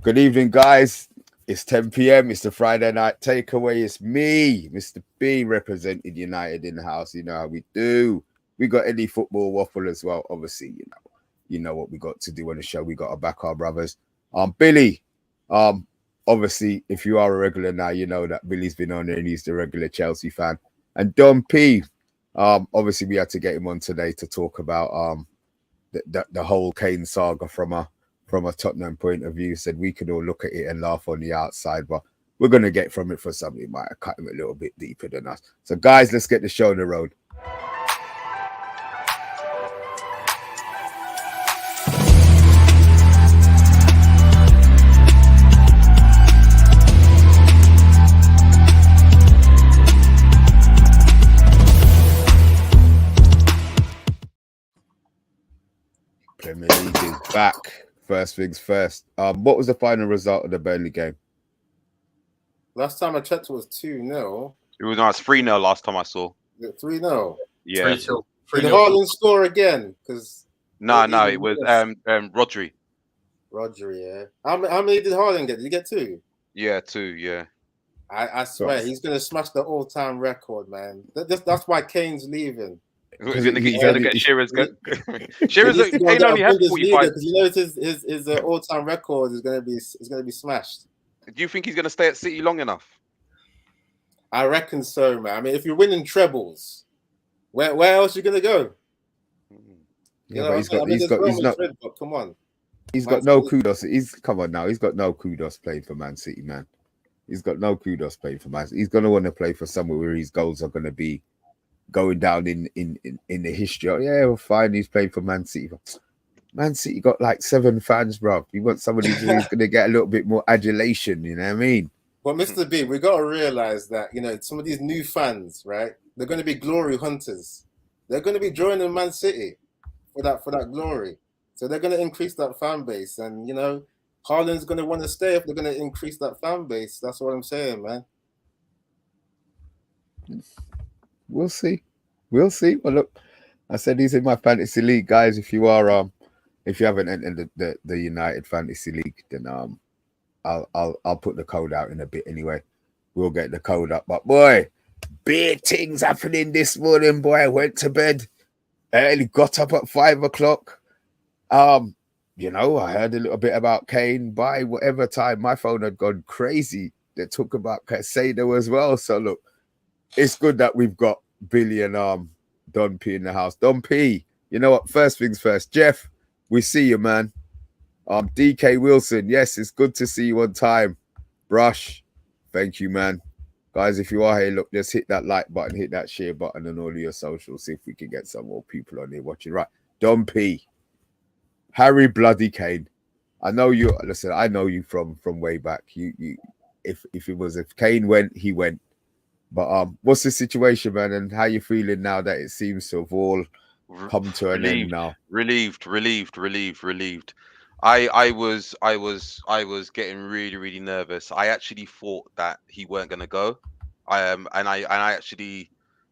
Good evening, guys. It's 10 p.m. It's the Friday night takeaway. It's me, Mr. B, representing United in the house. You know how we do. We got any football waffle as well. Obviously, you know what we got to do on the show. We got to back our brothers. Billy. Obviously, if you are a regular now, you know that Billy's been on there and he's the regular Chelsea fan. And Don P. Obviously, we had to get him on today to talk about the whole Kane saga from a Tottenham point of view. Said we could all look at it and laugh on the outside, but we're going to get from it for something might have cut him a little bit deeper than us. So, guys, let's get the show on the road. Premier League is back. First things first. What was the final result of the Burnley game? Last time I checked, it was 2-0. It was nice 3-0 last time I saw. 3-0. Yeah. 3-0. Did Haaland score again? Because No, it was Rodri. Rodri, yeah. How many did Haaland get? Did he get 2? Yeah, 2. Yeah. I swear he's gonna smash the all-time record, man. That's why Kane's leaving. He's gonna get Shearer's. Shearer's. Kane only had 45. Because you know his all-time record is gonna be smashed. Do you think he's gonna stay at City long enough? I reckon so, man. I mean, if you're winning trebles, where else are you gonna go? Yeah, but come on. He's got no kudos. Come on now. He's got no kudos playing for Man City, man. He's got no kudos playing for Man City. He's gonna want to play for somewhere where his goals are gonna be going down in the history. Oh, yeah, well, fine. He's playing for Man City. Man City got like 7 fans, bro. You want somebody who's going to get a little bit more adulation, you know what I mean? But Mr. B, we got to realize that, some of these new fans, right? They're going to be glory hunters. They're going to be joining Man City for that glory. So they're going to increase that fan base. And, Haaland's going to want to stay if they're going to increase that fan base. That's what I'm saying, man. We'll see. Well, look, I said he's in my fantasy league, guys. If you haven't entered the United fantasy league, then I'll put the code out in a bit anyway. We'll get the code up. But boy, big things happening this morning, boy. I went to bed early, got up at 5 o'clock. I heard a little bit about Kane. By whatever time, my phone had gone crazy. They talk about Caiceido as well. So look, it's good that we've got Billy and Don P in the house. Don P, you know what? First things first. Jeff, we see you, man. DK Wilson, yes, it's good to see you on time. Brush, thank you, man. Guys, if you are here, look, just hit that like button, hit that share button on all of your socials. See if we can get some more people on here watching. Right, Don P, Harry Bloody Kane. I know you. Listen, I know you from way back. You, if Kane went, he went. But what's the situation, man, and how you feeling now that it seems to have all come to an end now? Relieved. I was getting really, really nervous. I actually thought that he weren't gonna go. And I actually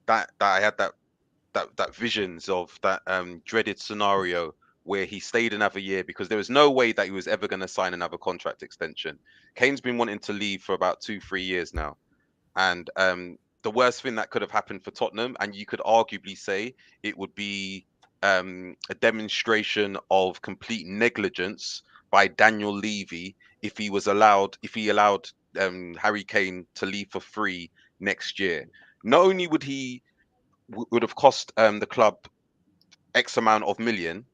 that I had that visions of that dreaded scenario where he stayed another year because there was no way that he was ever gonna sign another contract extension. Kane's been wanting to leave for about 2-3 years now. And the worst thing that could have happened for Tottenham, and you could arguably say it would be a demonstration of complete negligence by Daniel Levy if he allowed Harry Kane to leave for free next year. Not only would have cost the club X amount of million,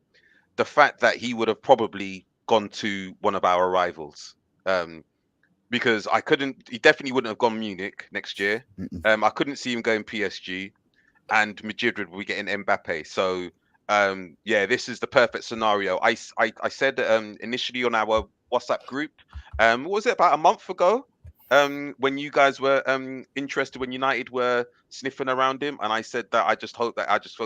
the fact that he would have probably gone to one of our rivals. Because he definitely wouldn't have gone Munich next year. I couldn't see him going PSG, and Madrid would be getting Mbappe. So, this is the perfect scenario. I said initially on our WhatsApp group, what was it, about a month ago, when you guys were interested, when United were sniffing around him, and I said that I just hope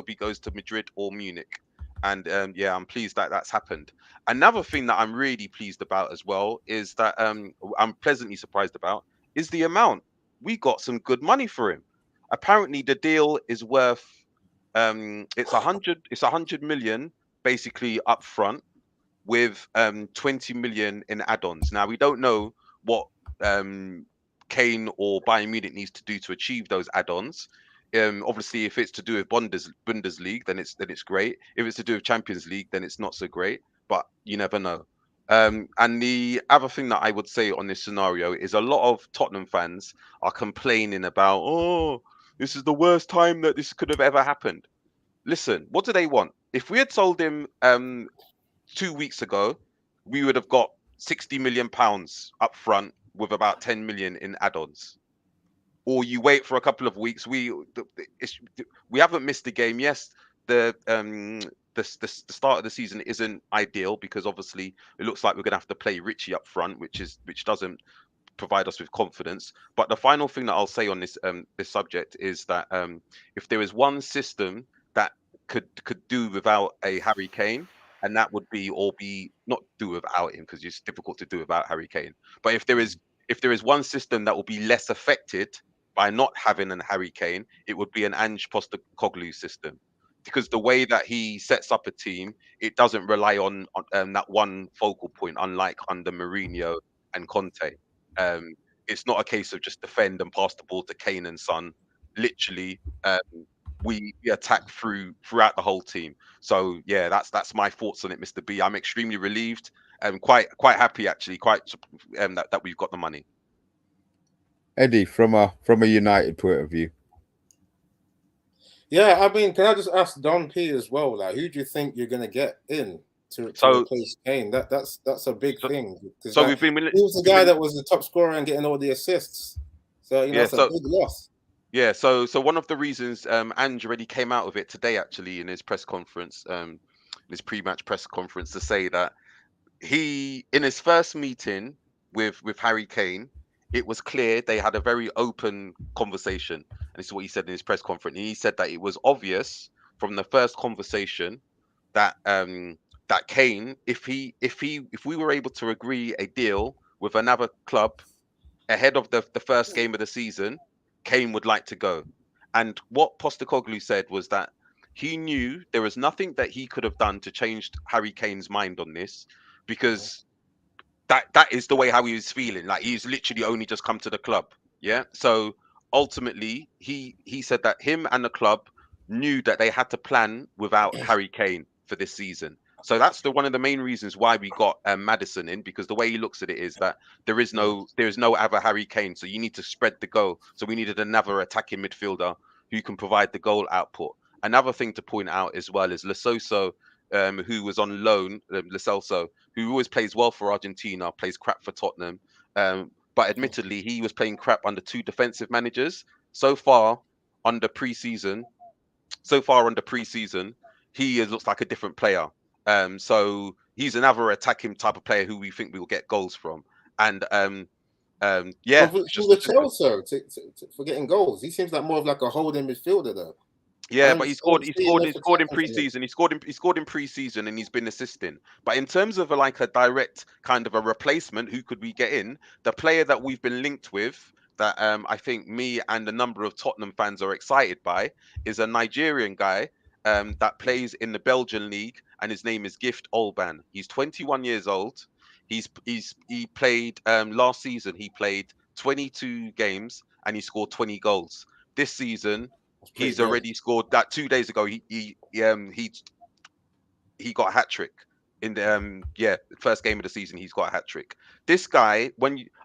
he goes to Madrid or Munich. And I'm pleased that that's happened. Another thing that I'm really pleased about as well is that I'm pleasantly surprised about is the amount. We got some good money for him. Apparently, the deal is worth it's 100 million basically up front, with 20 million in add-ons. Now we don't know what Kane or Bayern Munich needs to do to achieve those add-ons. Obviously, if it's to do with Bundesliga, then it's great. If it's to do with Champions League, then it's not so great. But you never know. And the other thing that I would say on this scenario is a lot of Tottenham fans are complaining about, oh, this is the worst time that this could have ever happened. Listen, what do they want? If we had sold him 2 weeks ago, we would have got 60 million pounds up front with about 10 million in add-ons. Or you wait for a couple of weeks. We haven't missed a game. Yes, the start of the season isn't ideal because obviously it looks like we're gonna have to play Richie up front, which doesn't provide us with confidence. But the final thing that I'll say on this subject is that if there is one system that could do without a Harry Kane, and that would be not do without him because it's difficult to do without Harry Kane. But if there is one system that will be less affected by not having an Harry Kane, it would be an Ange Postecoglou system. Because the way that he sets up a team, it doesn't rely on that one focal point, unlike under Mourinho and Conte. It's not a case of just defend and pass the ball to Kane and Son. Literally, we attack throughout the whole team. So yeah, that's my thoughts on it, Mr. B. I'm extremely relieved and quite happy actually, that we've got the money. Eddie, from a United point of view. Yeah, I mean, can I just ask Don P as well? Like, who do you think you're gonna get in to replace Kane? That's a big thing. So he was the guy that was the top scorer and getting all the assists. So it's a big loss. Yeah, so one of the reasons Ange already came out of it today, actually, in his press conference, his pre-match press conference, to say that he, in his first meeting with Harry Kane, it was clear they had a very open conversation, and this is what he said in his press conference. And he said that it was obvious from the first conversation that that Kane, if we were able to agree a deal with another club ahead of the first game of the season, Kane would like to go. And what Postecoglou said was that he knew there was nothing that he could have done to change Harry Kane's mind on this, because that is the way how he was feeling. Like, he's literally only just come to the club. Yeah. So ultimately, he said that him and the club knew that they had to plan without Harry Kane for this season. So that's one of the main reasons why we got Maddison in, because the way he looks at it is that there is no other Harry Kane, so you need to spread the goal. So we needed another attacking midfielder who can provide the goal output. Another thing to point out as well is Lasoso, who was on loan, Lo Celso, who always plays well for Argentina, plays crap for Tottenham. But admittedly, he was playing crap under two defensive managers. So far under pre-season, he looks like a different player. So he's another attacking type of player who we think we will get goals from. And yeah, for getting goals, he seems like more of like a holding midfielder though. Yeah, but he scored in pre-season. He scored in pre-season, and he's been assisting. But in terms of a direct kind of a replacement, who could we get in? The player that we've been linked with, that I think me and a number of Tottenham fans are excited by, is a Nigerian guy that plays in the Belgian league, and his name is Gift Olban. He's 21 years old. He played last season. He played 22 games and he scored 20 goals. This season, he's already scored that 2 days ago. He got a hat trick in the first game of the season. He's got a hat trick. This guy,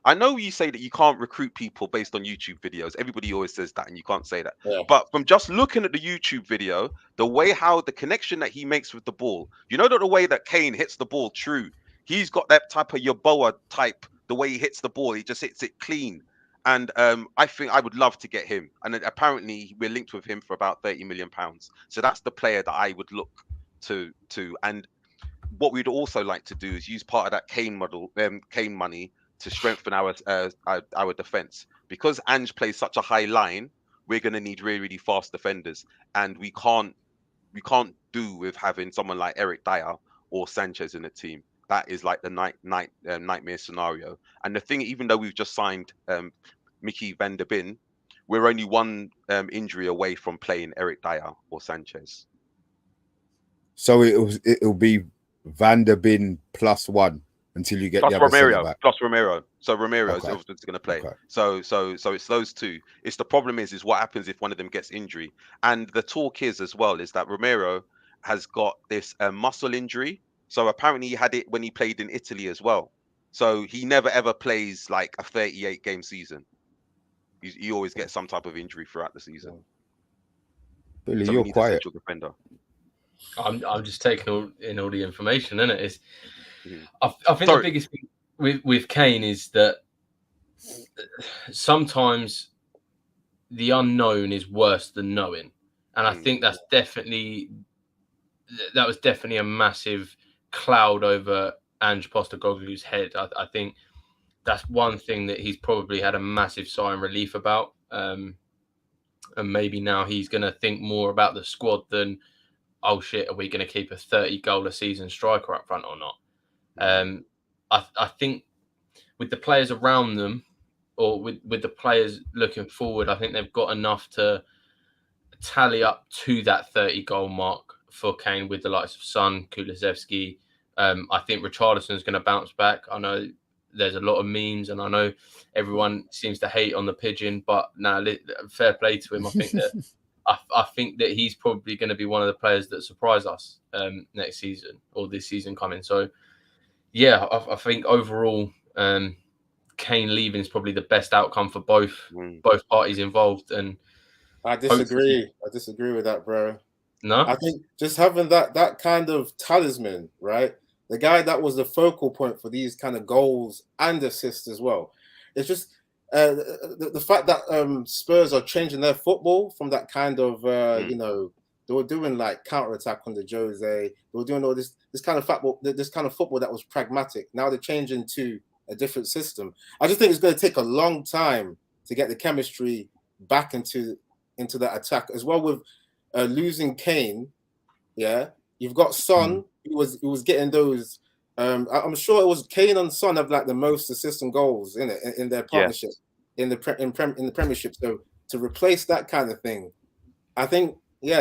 I know you say that you can't recruit people based on YouTube videos. Everybody always says that, and you can't say that. Yeah. But from just looking at the YouTube video, the way how the connection that he makes with the ball, you know, that the way that Kane hits the ball, true. He's got that type of Yeboah type. The way he hits the ball, he just hits it clean. And I think I would love to get him. And apparently we're linked with him for about £30 million. So that's the player that I would look to. And what we'd also like to do is use part of that Kane money to strengthen our defense. Because Ange plays such a high line, we're going to need really, really fast defenders. And we can't do with having someone like Eric Dyer or Sanchez in the team. That is like the nightmare scenario. And the thing, even though we've just signed Mickey van der Bin, we're only one injury away from playing Eric Dyer or Sanchez. So it'll be Van der Bin +1 until you get plus the other centre Romero, back. plus Romero. So Romero is Okay. obviously going to play. Okay. So it's those two. It's the problem is what happens if one of them gets injury. And the talk is as well is that Romero has got this muscle injury. So apparently he had it when he played in Italy as well. So he never ever plays like a 38 game season. He always gets some type of injury throughout the season. Billy, So we you're need a quiet. central defender. I'm just taking all the information, isn't it? It's, Mhm. I think the biggest thing with Kane is that sometimes the unknown is worse than knowing, and I think that was definitely a massive cloud over Ange Postecoglou's head. I think that's one thing that he's probably had a massive sigh of relief about, and maybe now he's going to think more about the squad than, oh shit, are we going to keep a 30-goal a season striker up front or not? I think with the players around them, or with the players looking forward, I think they've got enough to tally up to that 30-goal mark for Kane with the likes of Son, Kulusevski. I think Richarlison's going to bounce back. I know there's a lot of memes, and I know everyone seems to hate on the pigeon, but now fair play to him. I think that I think that he's probably going to be one of the players that surprise us next season or this season coming. So, yeah, I think overall, Kane leaving is probably the best outcome for both parties involved. And I disagree. I disagree with that, bro. No, I think just having that kind of talisman, right? The guy that was the focal point for these kind of goals and assists as well. It's just the fact that Spurs are changing their football from that kind of you know, they were doing like counter attack under Jose. They were doing all this kind of football that was pragmatic. Now they're changing to a different system. I just think it's going to take a long time to get the chemistry back into that attack as well. With losing Kane, yeah, you've got Son. He was getting those. I'm sure it was Kane and Son have like the most assists and goals in their partnership in the Premiership. So to replace that kind of thing, I think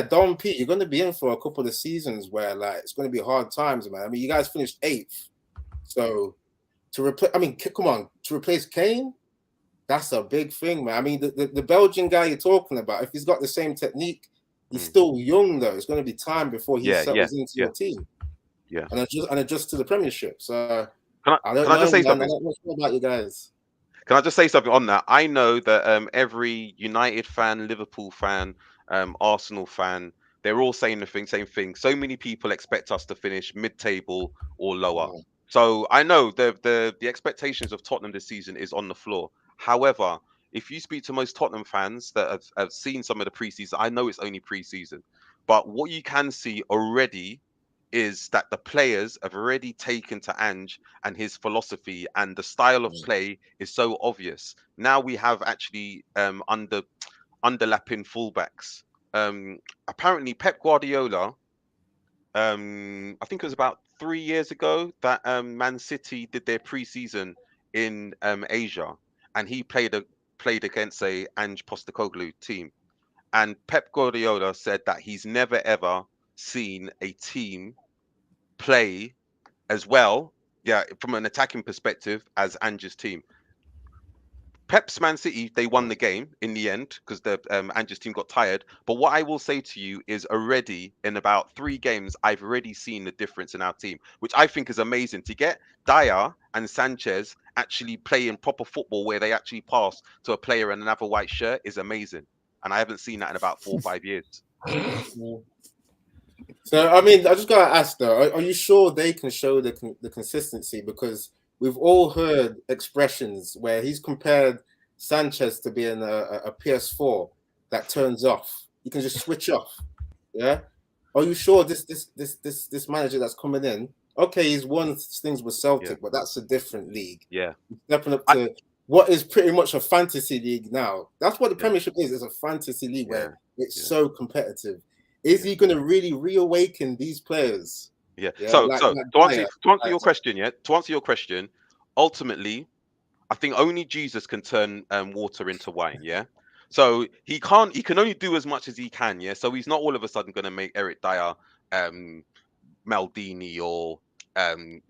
Don P, you're going to be in for a couple of seasons where like it's going to be hard times, man. I mean, you guys finished 8th, so to replace Kane, that's a big thing, man. I mean, the Belgian guy you're talking about, if he's got the same technique, he's still young though. It's going to be time before he settles into your team. Yeah, and adjust to the Premiership. So can I just say something? I don't know about you guys. Can I just say something on that? I know that every United fan, Liverpool fan, Arsenal fan, they're all saying the same thing. So many people expect us to finish mid-table or lower. So I know the expectations of Tottenham this season is on the floor. However, if you speak to most Tottenham fans that have seen some of the preseason, I know it's only preseason, but what you can see already is that the players have already taken to Ange and his philosophy, and the style of play is so obvious. Now we have actually underlapping fullbacks. Apparently Pep Guardiola, I think it was about 3 years ago that Man City did their preseason in Asia, and he played against a Ange Postecoglou team, and Pep Guardiola said that he's never ever seen a team play as well, from an attacking perspective as Ange's team. Pep's Man City, they won the game in the end because the Ange's team got tired. But what I will say to you is already in about 3 games, I've already seen the difference in our team, which I think is amazing. To get Dyer and Sanchez actually playing proper football where they actually pass to a player in another white shirt is amazing. And I haven't seen that in about 4 or 5 years. So, I mean, I just got to ask though, are you sure they can show the consistency? Because we've all heard expressions where he's compared Sanchez to being a PS4 that turns off. You can just switch off. Yeah. Are you sure this manager that's coming in? Okay, he's won things with Celtic, but that's a different league. Yeah. He's stepping up to what is pretty much a fantasy league now. That's what the Premiership is. It's a fantasy league where it's so competitive. Is he going to really reawaken these players? So to answer your question, ultimately, I think only Jesus can turn water into wine. Yeah. So he can only do as much as he can. Yeah. So he's not all of a sudden going to make Eric Dyer, Maldini or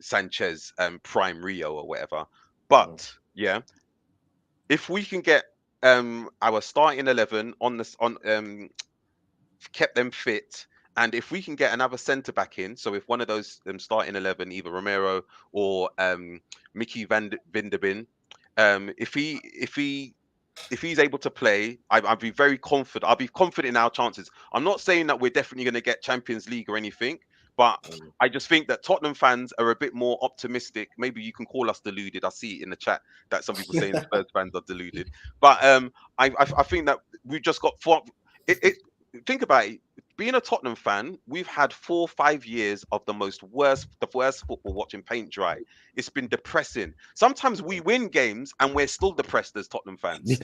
Sanchez prime Rio or whatever. But yeah, if we can get our starting 11 on this on kept them fit, and if we can get another centre back in, so if one of those starting 11, either Romero or Mickey van der Bin, if he's able to play, I'd be very confident. I'll be confident in our chances. I'm not saying that we're definitely going to get Champions League or anything, but I just think that Tottenham fans are a bit more optimistic. Maybe you can call us deluded. I see it in the chat that some people saying Spurs fans are deluded, but I think that we've just got think about it. Being a Tottenham fan, we've had 4 or 5 years of the worst football watching paint dry. It's been depressing. Sometimes we win games and we're still depressed as Tottenham fans.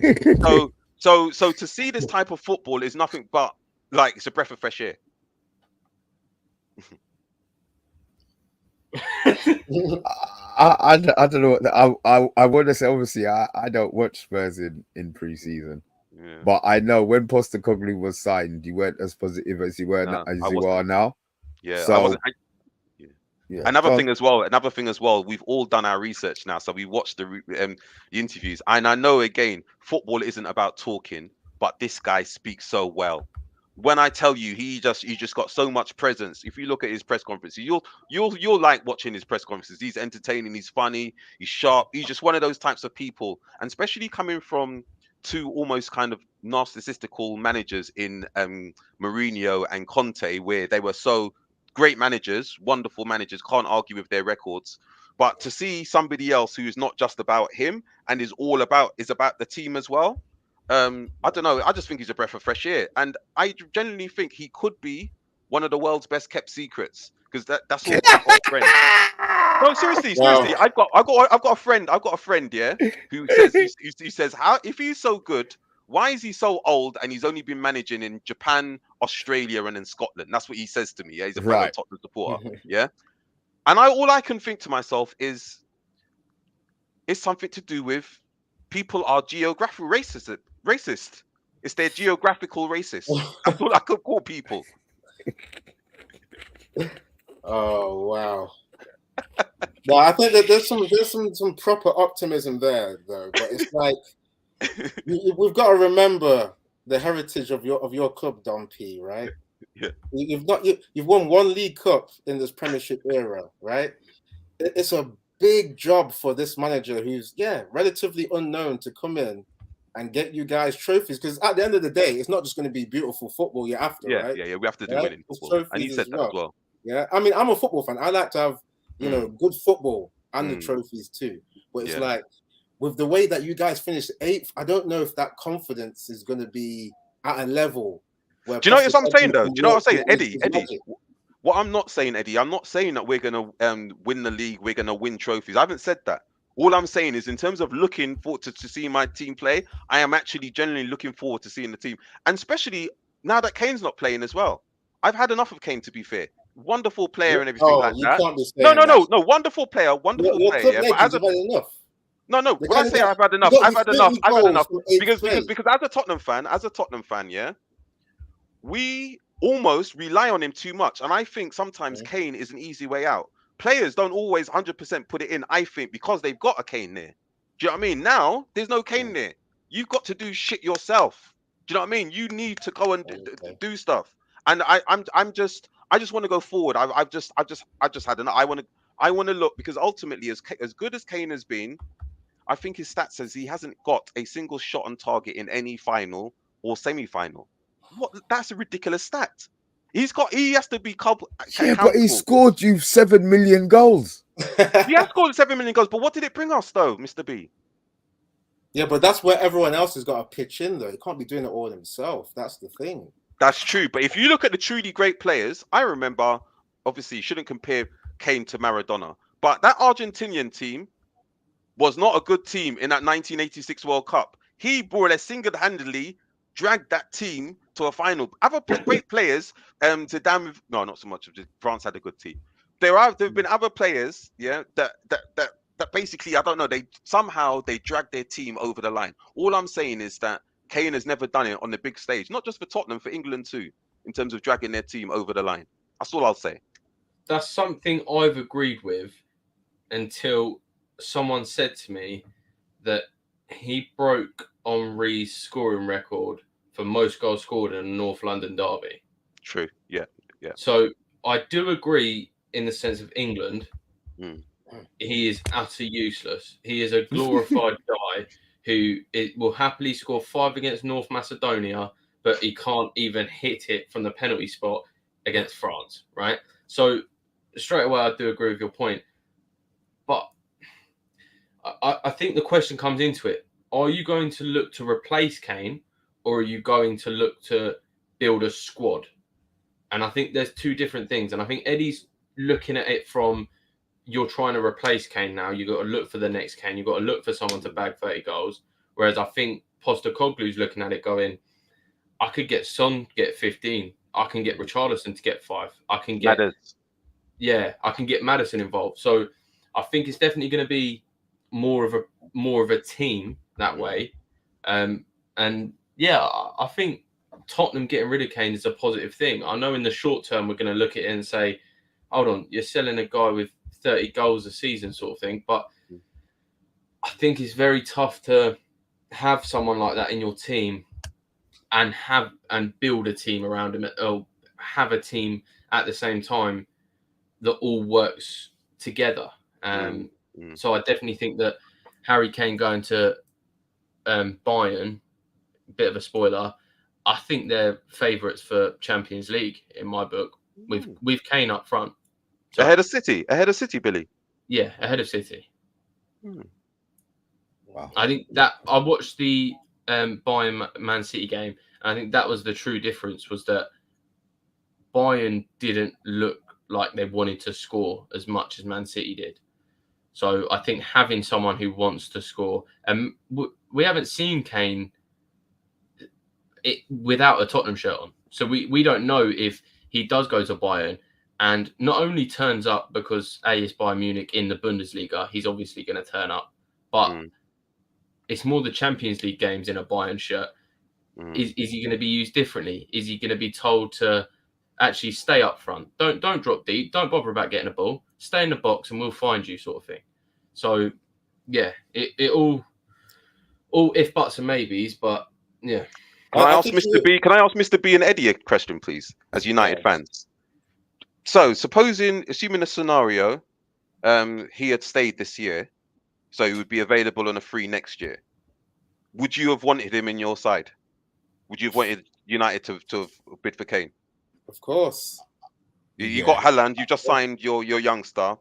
So to see this type of football is nothing but like it's a breath of fresh air. I don't know. I want to say, obviously, I don't watch Spurs in pre-season. Yeah. But I know when Postecoglou was signed, you weren't as positive as you are now. Yeah, so, I wasn't. Yeah. Another thing as well. We've all done our research now, so we watched the interviews, and I know again, football isn't about talking, but this guy speaks so well. When I tell you, he just got so much presence. If you look at his press conferences, you'll like watching his press conferences. He's entertaining, he's funny, he's sharp. He's just one of those types of people, and especially coming from 2 almost kind of narcissistical managers in Mourinho and Conte, where they were so great managers, wonderful managers, can't argue with their records. But to see somebody else who is not just about him and is about the team as well, I don't know. I just think he's a breath of fresh air, and I genuinely think he could be one of the world's best kept secrets, because that's all I've got a friend. No, seriously. I've got a friend, yeah, who says how, if he's so good, why is he so old and he's only been managing in Japan, Australia, and in Scotland? That's what he says to me. Yeah, he's a fellow Tottenham supporter. Yeah, and all I can think to myself is, it's something to do with people are geographical racist. It's their geographical racist. That's all I could call people. Oh wow. No, I think that there's some proper optimism there, though. But it's like we've got to remember the heritage of your club, Don P. Right? Yeah. You've won 1 League Cup in this Premiership era, right? It's a big job for this manager who's relatively unknown to come in and get you guys trophies, because at the end of the day, it's not just going to be beautiful football you're after, right? Yeah, we have to do winning football, and he said that as well. Yeah, I mean, I'm a football fan. I like to have good football and the trophies too. But it's like, with the way that you guys finished 8th, I don't know if that confidence is going to be at a level where. Do you know what I'm saying, though? Do you know what I'm saying, Eddie? What I'm not saying, Eddie, I'm not saying that we're going to win the league, we're going to win trophies. I haven't said that. All I'm saying is, in terms of looking forward to see my team play, I am actually genuinely looking forward to seeing the team. And especially now that Kane's not playing as well. I've had enough of Kane, to be fair. Wonderful player and everything like that. Can't be saying no. Wonderful player. Yeah, but as enough. No. When I say I've had enough, I've had enough. Because as a Tottenham fan, yeah, we almost rely on him too much. And I think sometimes Kane is an easy way out. Players don't always 100% put it in, I think, because they've got a Kane there. Do you know what I mean? Now, there's no Kane there. You've got to do shit yourself. Do you know what I mean? You need to go and do stuff. And I just want to go forward. I've just had enough. I want to look, because ultimately, as good as Kane has been, I think his stats says he hasn't got a single shot on target in any final or semi-final. That's a ridiculous stat. He has to be accountable. But he scored you 7 million goals. He has scored 7 million goals, but what did it bring us, though, Mr. B? Yeah, but that's where everyone else has got to pitch in, though. He can't be doing it all himself. That's the thing. That's true. But if you look at the truly great players, I remember, obviously, you shouldn't compare Kane to Maradona, but that Argentinian team was not a good team in that 1986 World Cup. He more or less single-handedly dragged that team to a final. Other great players, not so much. France had a good team. There've been other players, that basically, I don't know, they dragged their team over the line. All I'm saying is that Kane has never done it on the big stage, not just for Tottenham, for England too, in terms of dragging their team over the line. That's all I'll say. that's something I've agreed with until someone said to me that he broke Henry's scoring record for most goals scored in a North London derby. True. Yeah. So I do agree in the sense of England. Mm. He is utterly useless. He is a glorified guy who will happily score 5 against North Macedonia, but he can't even hit it from the penalty spot against France, right? So straight away, I do agree with your point. But I think the question comes into it. Are you going to look to replace Kane, or are you going to look to build a squad? And I think there's two different things. And I think Eddie's looking at it from, you're trying to replace Kane now. You've got to look for the next Kane. You've got to look for someone to bag 30 goals. Whereas I think Postecoglou's looking at it going, I could get Son to get 15. I can get Richarlison to get 5. I can get I can get Maddison involved. So I think it's definitely going to be more of a team that way. And yeah, I think Tottenham getting rid of Kane is a positive thing. I know in the short term we're going to look at it and say, hold on, you're selling a guy with 30 goals a season sort of thing. But I think it's very tough to have someone like that in your team and build a team around him, or have a team at the same time that all works together. So I definitely think that Harry Kane going to Bayern, bit of a spoiler, I think they're favourites for Champions League in my book, with Kane up front. So, ahead of City, Billy. Yeah, ahead of City. Wow. I think that I watched the Bayern Man City game, and I think that was the true difference, was that Bayern didn't look like they wanted to score as much as Man City did. So I think having someone who wants to score, and we haven't seen Kane without a Tottenham shirt on. So we don't know if he does go to Bayern and not only turns up because it's Bayern Munich in the Bundesliga, he's obviously going to turn up, but it's more the Champions League games in a Bayern shirt. Is he going to be used differently? Is he going to be told to actually stay up front? Don't drop deep. Don't bother about getting a ball. Stay in the box and we'll find you, sort of thing. So yeah, it all if buts and maybes, but yeah. Can I ask Mr. B and Eddie a question, please, as United fans? So, assuming a scenario, he had stayed this year, so he would be available on a free next year. Would you have wanted him in your side? Would you have wanted United to have bid for Kane? Of course. You got Haaland. You just signed your young star.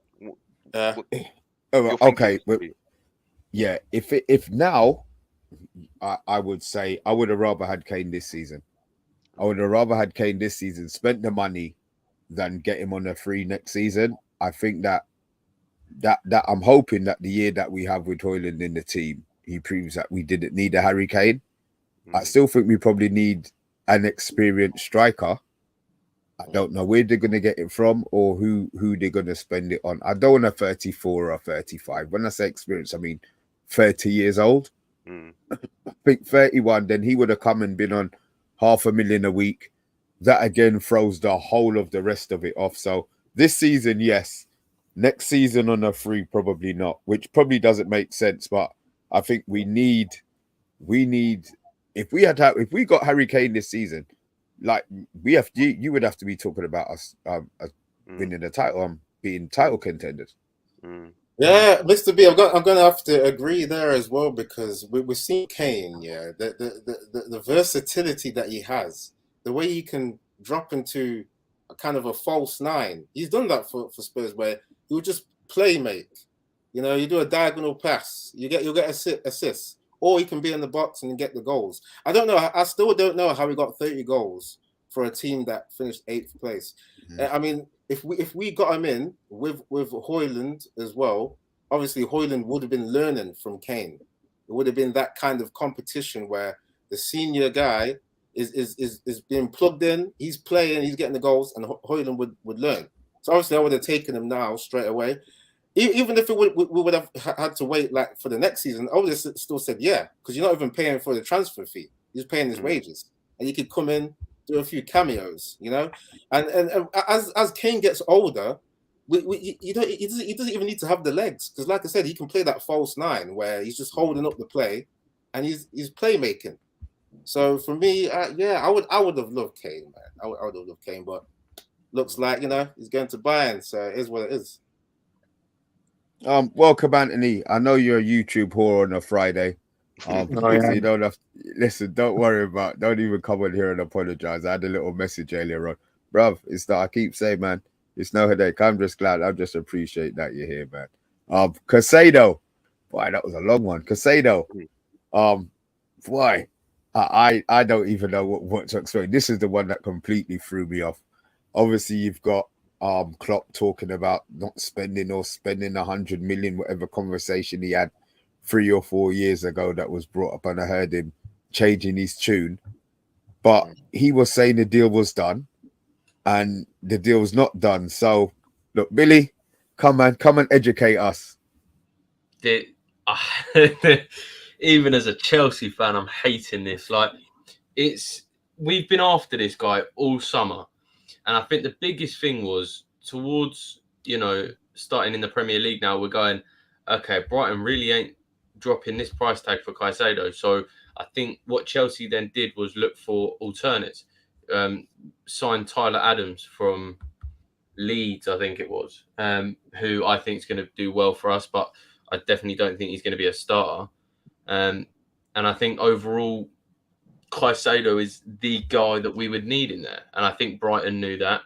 Okay. Yeah. If now, I would say I would have rather had Kane this season. I would have rather had Kane this season, spent the money, than get him on a free next season. I think that I'm hoping that the year that we have with Højlund in the team, he proves that we didn't need a Harry Kane. I still think we probably need an experienced striker. I don't know where they're going to get it from or who they're going to spend it on. I don't want a 34 or 35. When I say experience, I mean 30 years old. I think 31, then he would have come and been on $500,000 a week. That again throws the whole of the rest of it off. So this season, yes. Next season on a free, probably not, which probably doesn't make sense. But I think we need if we got Harry Kane this season, like you would have to be talking about us winning the title, being title contenders. Yeah, Mr. B, I'm going to have to agree there as well, because we're seeing Kane, the versatility that he has, the way he can drop into a kind of a false nine. He's done that for Spurs, where he'll just play make. You do a diagonal pass, you'll get assists, or he can be in the box and get the goals. I don't know. I still don't know how he got 30 goals for a team that finished 8th place. I mean, if we got him in with Højlund as well, obviously Højlund would have been learning from Kane. It would have been that kind of competition where the senior guy is being plugged in, he's playing, he's getting the goals, and Højlund would learn. So obviously I would have taken him now straight away. Even if we would have had to wait like for the next season, I would have still said yeah, because you're not even paying for the transfer fee. You're just paying his wages, and you could come in, do a few cameos, And as Kane gets older, he doesn't even need to have the legs, because, like I said, he can play that false nine where he's just holding up the play, and he's playmaking. So for me, yeah, I would have loved Kane, man. I would have loved Kane, but looks like, you know, he's going to Bayern, so it is what it is. Welcome, Anthony. I know you're a YouTube whore on a Friday. So you don't have to, listen, don't even come on here and apologize. I had a little message earlier on. Bruv, it's not, I keep saying, man, it's no headache. I'm just glad. I just appreciate that you're here, man. Caiceido. Boy, that was a long one. Caiceido. Boy, I don't even know what to explain. This is the one that completely threw me off. Obviously, you've got Klopp talking about not spending or spending 100 million, whatever conversation he had 3 or 4 years ago that was brought up, and I heard him changing his tune. But he was saying the deal was done, and the deal's not done. So, look, Billy, come and educate us. Even as a Chelsea fan, I'm hating this. Like, we've been after this guy all summer, and I think the biggest thing was towards, you know, starting in the Premier League now, we're going, okay, Brighton really ain't dropping this price tag for Caiceido. So I think what Chelsea then did was look for alternates. Signed Tyler Adams from Leeds, I think it was, who I think is going to do well for us, but I definitely don't think he's going to be a starter. And I think overall, Caiceido is the guy that we would need in there. And I think Brighton knew that.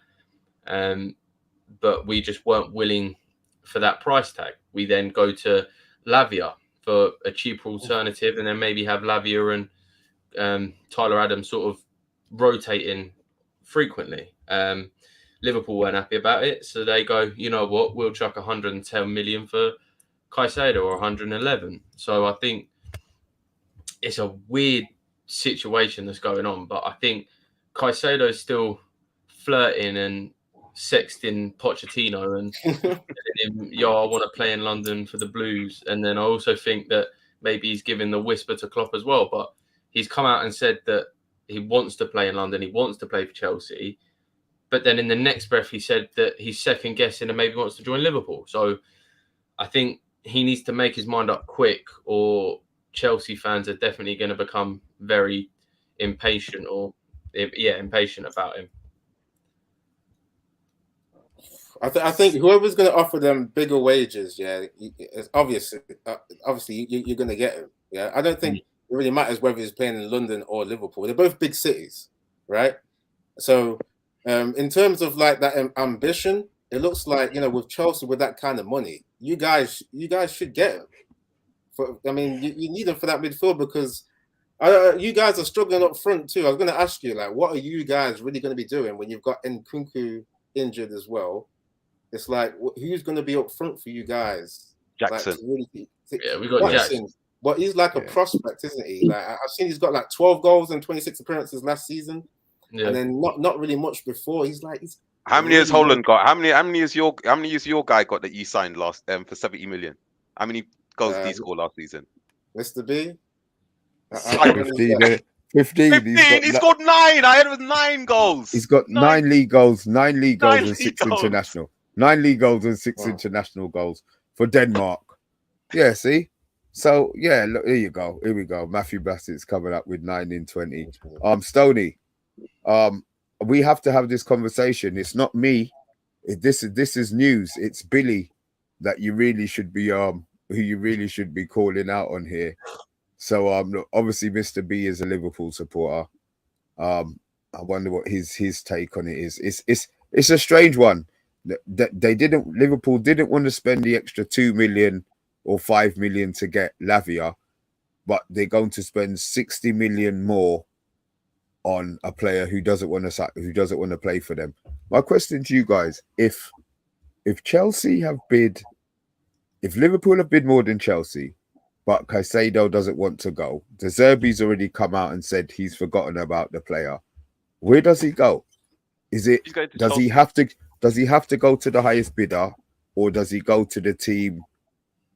But we just weren't willing for that price tag. We then go to Lavia for a cheaper alternative, and then maybe have Lavia and Tyler Adams sort of rotating frequently. Liverpool weren't happy about it, so they go, you know what, we'll chuck 110 million for Caiceido, or 111. So I think it's a weird situation that's going on, but I think Caiceido is still flirting and sexting Pochettino and him, yo, I want to play in London for the Blues. And then I also think that maybe he's giving the whisper to Klopp as well, but he's come out and said that he wants to play in London, he wants to play for Chelsea, but then in the next breath he said that he's second guessing and maybe wants to join Liverpool. So I think he needs to make his mind up quick, or Chelsea fans are definitely going to become very impatient impatient about him. I think whoever's going to offer them bigger wages, it's obviously you're going to get him. Yeah, I don't think it really matters whether he's playing in London or Liverpool. They're both big cities, right? So, in terms of like that ambition, it looks like, you know, with Chelsea with that kind of money, you guys should get him. I mean, you need him for that midfield, because you guys are struggling up front too. I was going to ask you, like, what are you guys really going to be doing when you've got Nkunku injured as well? It's like, who's going to be up front for you guys? Jackson. Like, we got Jackson. But he's like a prospect, isn't he? Like, I've seen he's got like 12 goals and 26 appearances last season, and then not really much before. How many has Holland got? How many is your guy got that you signed last for 70 million? How many goals did he score last season? Mr. B? 15. He scored 9. I had it with 9 goals. He's got 9 league goals, 9 league goals and 6 international. 9 league goals and 6 international goals for Denmark. Yeah, see? So, yeah, look, here you go. Here we go. Matthew Bassett's coming up with 9 in 20. Stoney, we have to have this conversation. It's not me. This is news. It's Billy that you really should be who you really should be calling out on here. So look, obviously Mr. B is a Liverpool supporter. I wonder what his take on it is. It's a strange one. Liverpool didn't want to spend the extra 2 million or 5 million to get Lavia, but they're going to spend 60 million more on a player who doesn't want to play for them. My question to you guys: if Chelsea have bid, if Liverpool have bid more than Chelsea, but Caiceido doesn't want to go, De Zerbi's already come out and said he's forgotten about the player. Where does he go? Does he have to go to the highest bidder, or does he go to the team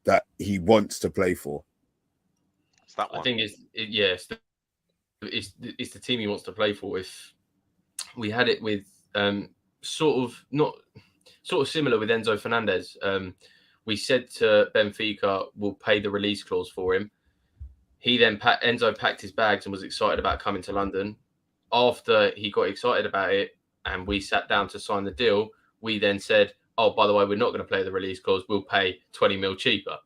that he wants to play for? It's that one. I think it's the team he wants to play for. If we had it with sort of not sort of similar with Enzo Fernandez. We said to Benfica, we'll pay the release clause for him. He then Enzo packed his bags and was excited about coming to London. After he got excited about it and we sat down to sign the deal, we then said, oh, by the way, we're not going to play the release clause. We'll pay 20 mil cheaper.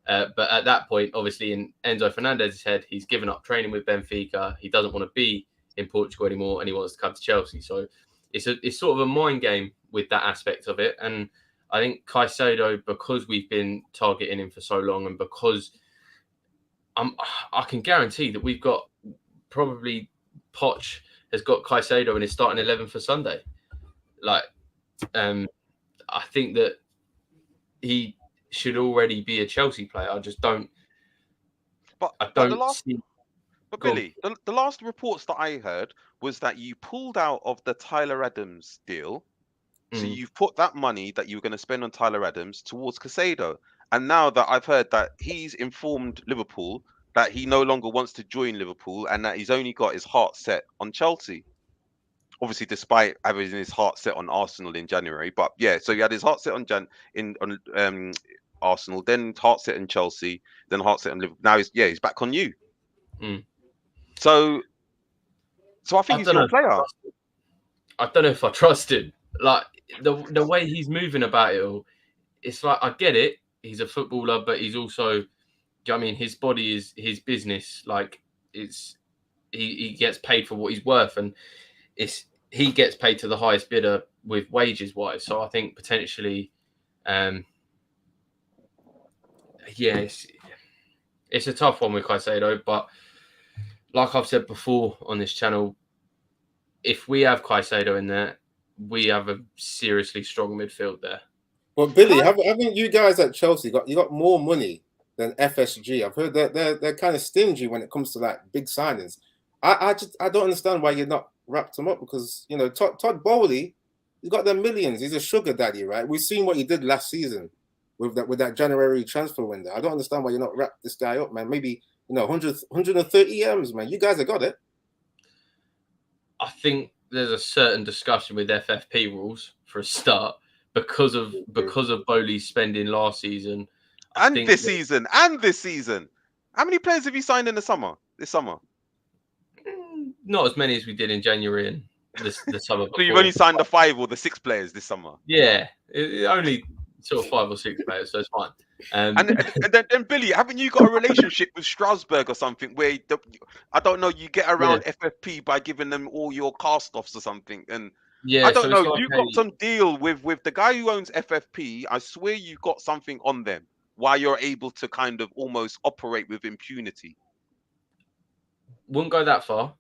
But at that point, obviously, in Enzo Fernandez's head, he's given up training with Benfica. He doesn't want to be in Portugal anymore, and he wants to come to Chelsea. So it's sort of a mind game with that aspect of it. And I think Caiceido, because we've been targeting him for so long, and because I can guarantee that we've got probably Poch has got Caiceido in his starting 11 for Sunday. Like, I think that he should already be a Chelsea player. I just don't. But Billy, the last reports that I heard was that you pulled out of the Tyler Adams deal. So you've put that money that you were going to spend on Tyler Adams towards Caiceido. And now that I've heard that he's informed Liverpool that he no longer wants to join Liverpool and that he's only got his heart set on Chelsea. Obviously, despite having his heart set on Arsenal in January. But yeah, so he had his heart set on Arsenal, then heart set on Chelsea, then heart set on Liverpool. Now he's back on you. So I think he's your player. I don't know if I trust him. Like the way he's moving about it all, it's like I get it. He's a footballer, but he's also, I mean, his body is his business. Like he gets paid for what he's worth, and he gets paid to the highest bidder with wages wise. So I think potentially, it's a tough one with Caiceido, but like I've said before on this channel, if we have Caiceido in there, we have a seriously strong midfield there. Well, Billy, haven't you guys at Chelsea got more money than FSG? I've heard that they're kind of stingy when it comes to like big signings. I don't understand why you're not wrapped them up, because you know Todd Bowley, he's got their millions. He's a sugar daddy, right? We've seen what he did last season with that January transfer window. I don't understand why you're not wrapped this guy up, man. Maybe 130 M's, man. You guys have got it. I think there's a certain discussion with FFP rules for a start because of Bowley's spending last season and this season. How many players have you signed in this summer? Not as many as we did in January and the summer. So you've only signed the 5 or the 6 players this summer? Yeah, only sort of 5 or 6 players, so it's fine. And then Billy, haven't you got a relationship with Strasbourg or something where I don't know, you get around FFP by giving them all your cast-offs or something? And I don't know, like, you got some deal with the guy who owns FFP. I swear you got something on them while you're able to kind of almost operate with impunity. Wouldn't go that far.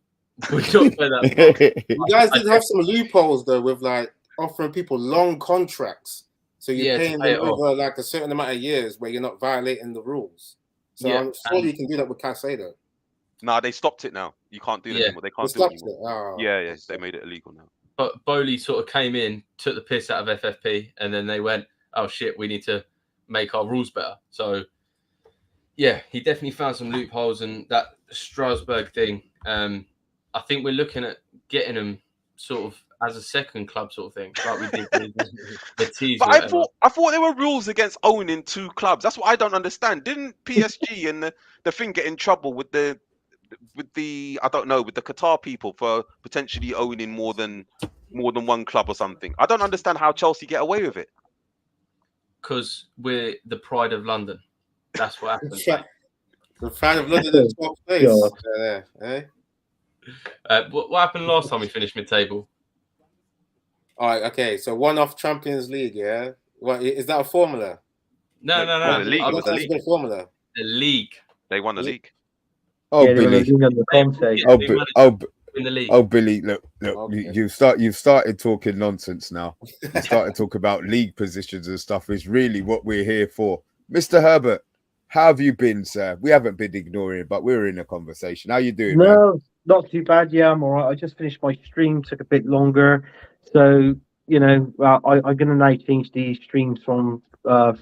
Would not go that far. You guys did have some loopholes though, with like offering people long contracts. So you're paying them over like a certain amount of years where you're not violating the rules. So I'm sure you can do that with Caiceido. Nah, they stopped it now. You can't do that anymore. They can't do it anymore. Yeah, they made it illegal now. But Bowley sort of came in, took the piss out of FFP, and then they went, oh shit, we need to make our rules better. So yeah, he definitely found some loopholes, and that Strasbourg thing. I think we're looking at getting him sort of as a second club sort of thing, like we did with the tease. But I thought there were rules against owning 2 clubs. That's what I don't understand. Didn't PSG and the thing get in trouble with the I don't know, with the Qatar people for potentially owning more than 1 club or something? I don't understand how Chelsea get away with it. Because we're the pride of London. That's what happens. The pride of London in 12th place. What happened last time we finished mid-table? All right, okay. So one-off Champions League, yeah. What is that a formula? No. The league. It was the league. Formula. The league. They won the league. Oh, Billy. Billy. Look. Okay. You've started talking nonsense now. You started talking about league positions and stuff. Is really what we're here for, Mr. Herbert. How have you been, sir? We haven't been ignoring it, but we're in a conversation. How you doing? No, man? Not too bad. Yeah, I'm all right. I just finished my stream. Took a bit longer, so I'm going to now change these streams from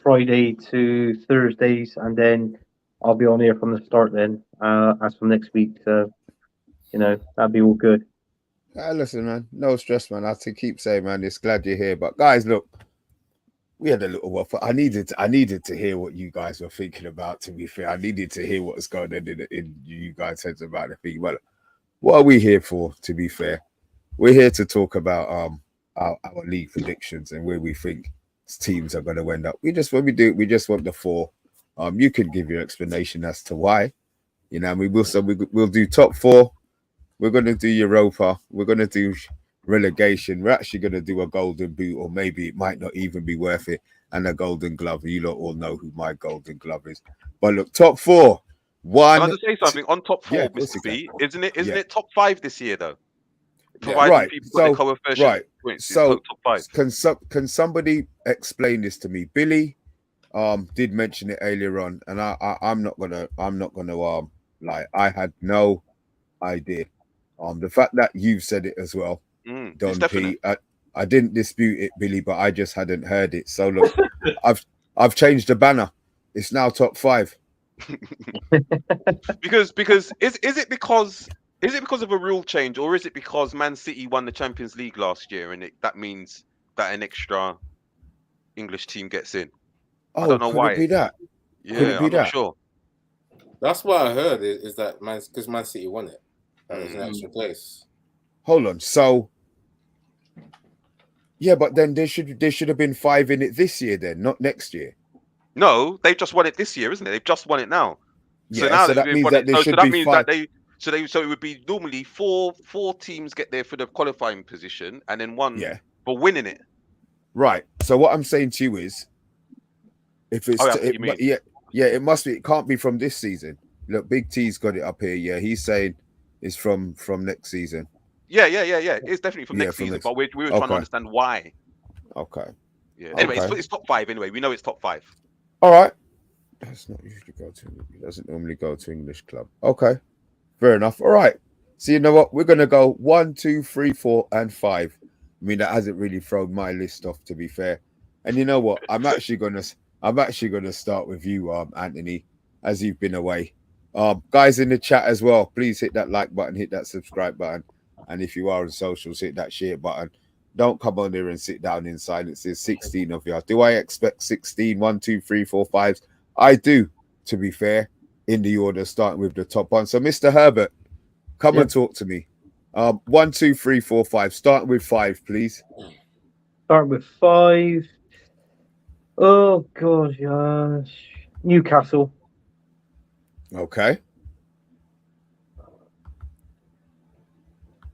Friday to Thursdays, and then I'll be on here from the start. Then, as from next week, so that'll be all good. Listen, man, no stress, man. I have to keep saying, man, it's glad you're here. But guys, look, we had a little while. I needed to hear what you guys were thinking about. To be fair, I needed to hear what was going on in you guys' heads about the thing. Well, what are we here for? To be fair, we're here to talk about our league predictions and where we think teams are going to end up. We just want the four. You can give your explanation as to why. You know, we'll do top four. We're going to do Europa. We're going to do relegation. We're actually going to do a golden boot, or maybe it might not even be worth it, and a golden glove. You lot all know who my golden glove is. But look, top four. One. Can I just say something on top four, Yeah, Mr. B? can. Isn't it top five this year though? Yeah. Providing Right. people So the coefficient right. points, it's So top five. can somebody explain this to me? Billy did mention it earlier on, and I'm not gonna lie. I had no idea. The fact that you've said it as well, It's Don definite. P. I didn't dispute it, Billy, but I just hadn't heard it. So look, I've changed the banner. It's now top five. Because is it because of a rule change, or is it because Man City won the Champions League last year and that means that an extra English team gets in? I don't know could why. it be that? Yeah, Could it be I'm not that? sure. That's what I heard is that because Man City won it. That was an extra place. Hold on. So yeah, but then there should have been 5 in it this year, then, not next year. No, they've just won it this year, isn't it? They've just won it now. So Yeah, now so that means that there should be 5. So it would be normally four teams get there for the qualifying position, and then one for winning it. Right. So what I'm saying to you is, if it's it must be. It can't be from this season. Look, Big T's got it up here. Yeah, he's saying it's from next season. Yeah. It's definitely from next season, but we were trying to understand why. Okay. Yeah. Anyway, Okay. it's top 5 anyway. We know it's top 5. All right. That's not usually go to. It doesn't normally go to English club. Okay. Fair enough. All right. So you know what? We're gonna go 1, 2, 3, 4, and 5. I mean, that hasn't really thrown my list off, to be fair. And you know what? I'm actually gonna start with you, Anthony, as you've been away. Guys in the chat as well, please hit that like button, hit that subscribe button, and if you are on socials, hit that share button. Don't come on there and sit down in silence. There's 16 of you. Do I expect 16? 1, 2, 3, 4, 5? I do, to be fair, in the order, starting with the top one. So, Mr. Herbert, come and talk to me. 1, 2, 3, 4, 5. Starting with 5, please. Start with 5. Oh God, gosh. Newcastle. Okay.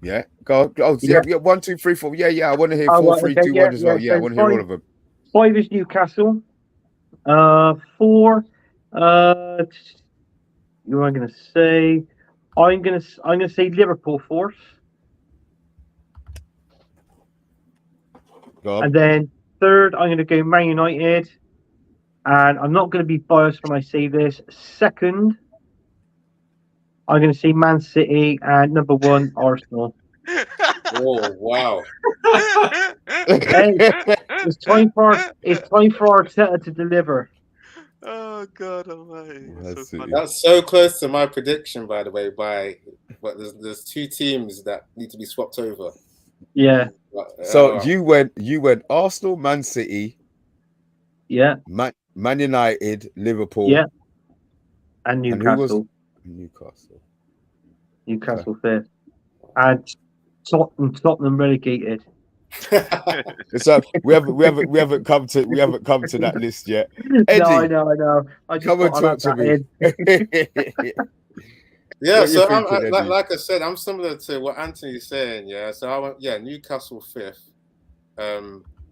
Yeah. Go. Oh, yeah. 1, 2, 3, 4. Yeah. I want to hear 4, 3, 2, 1 as well. Yeah, I want to hear all of them. 5 is Newcastle. 4. Who am I going to say? I'm going to say Liverpool 4th. And then 3rd, I'm going to go Man United. And I'm not going to be biased when I say this. 2nd, I'm going to say Man City, and number 1, Arsenal. Oh wow! Hey, it's time for Arteta to deliver. Oh God Almighty! That's so close to my prediction, by the way. But there's 2 teams that need to be swapped over. Yeah. So you went Arsenal, Man City. Yeah. Man United, Liverpool. Yeah. And Newcastle. Newcastle 5th. And Tottenham relegated. So we haven't come to that list yet. Eddie, I know. I just come and talk to me. Yeah, so like I said, I'm similar to what Anthony's saying. Yeah, so I went Newcastle 5th.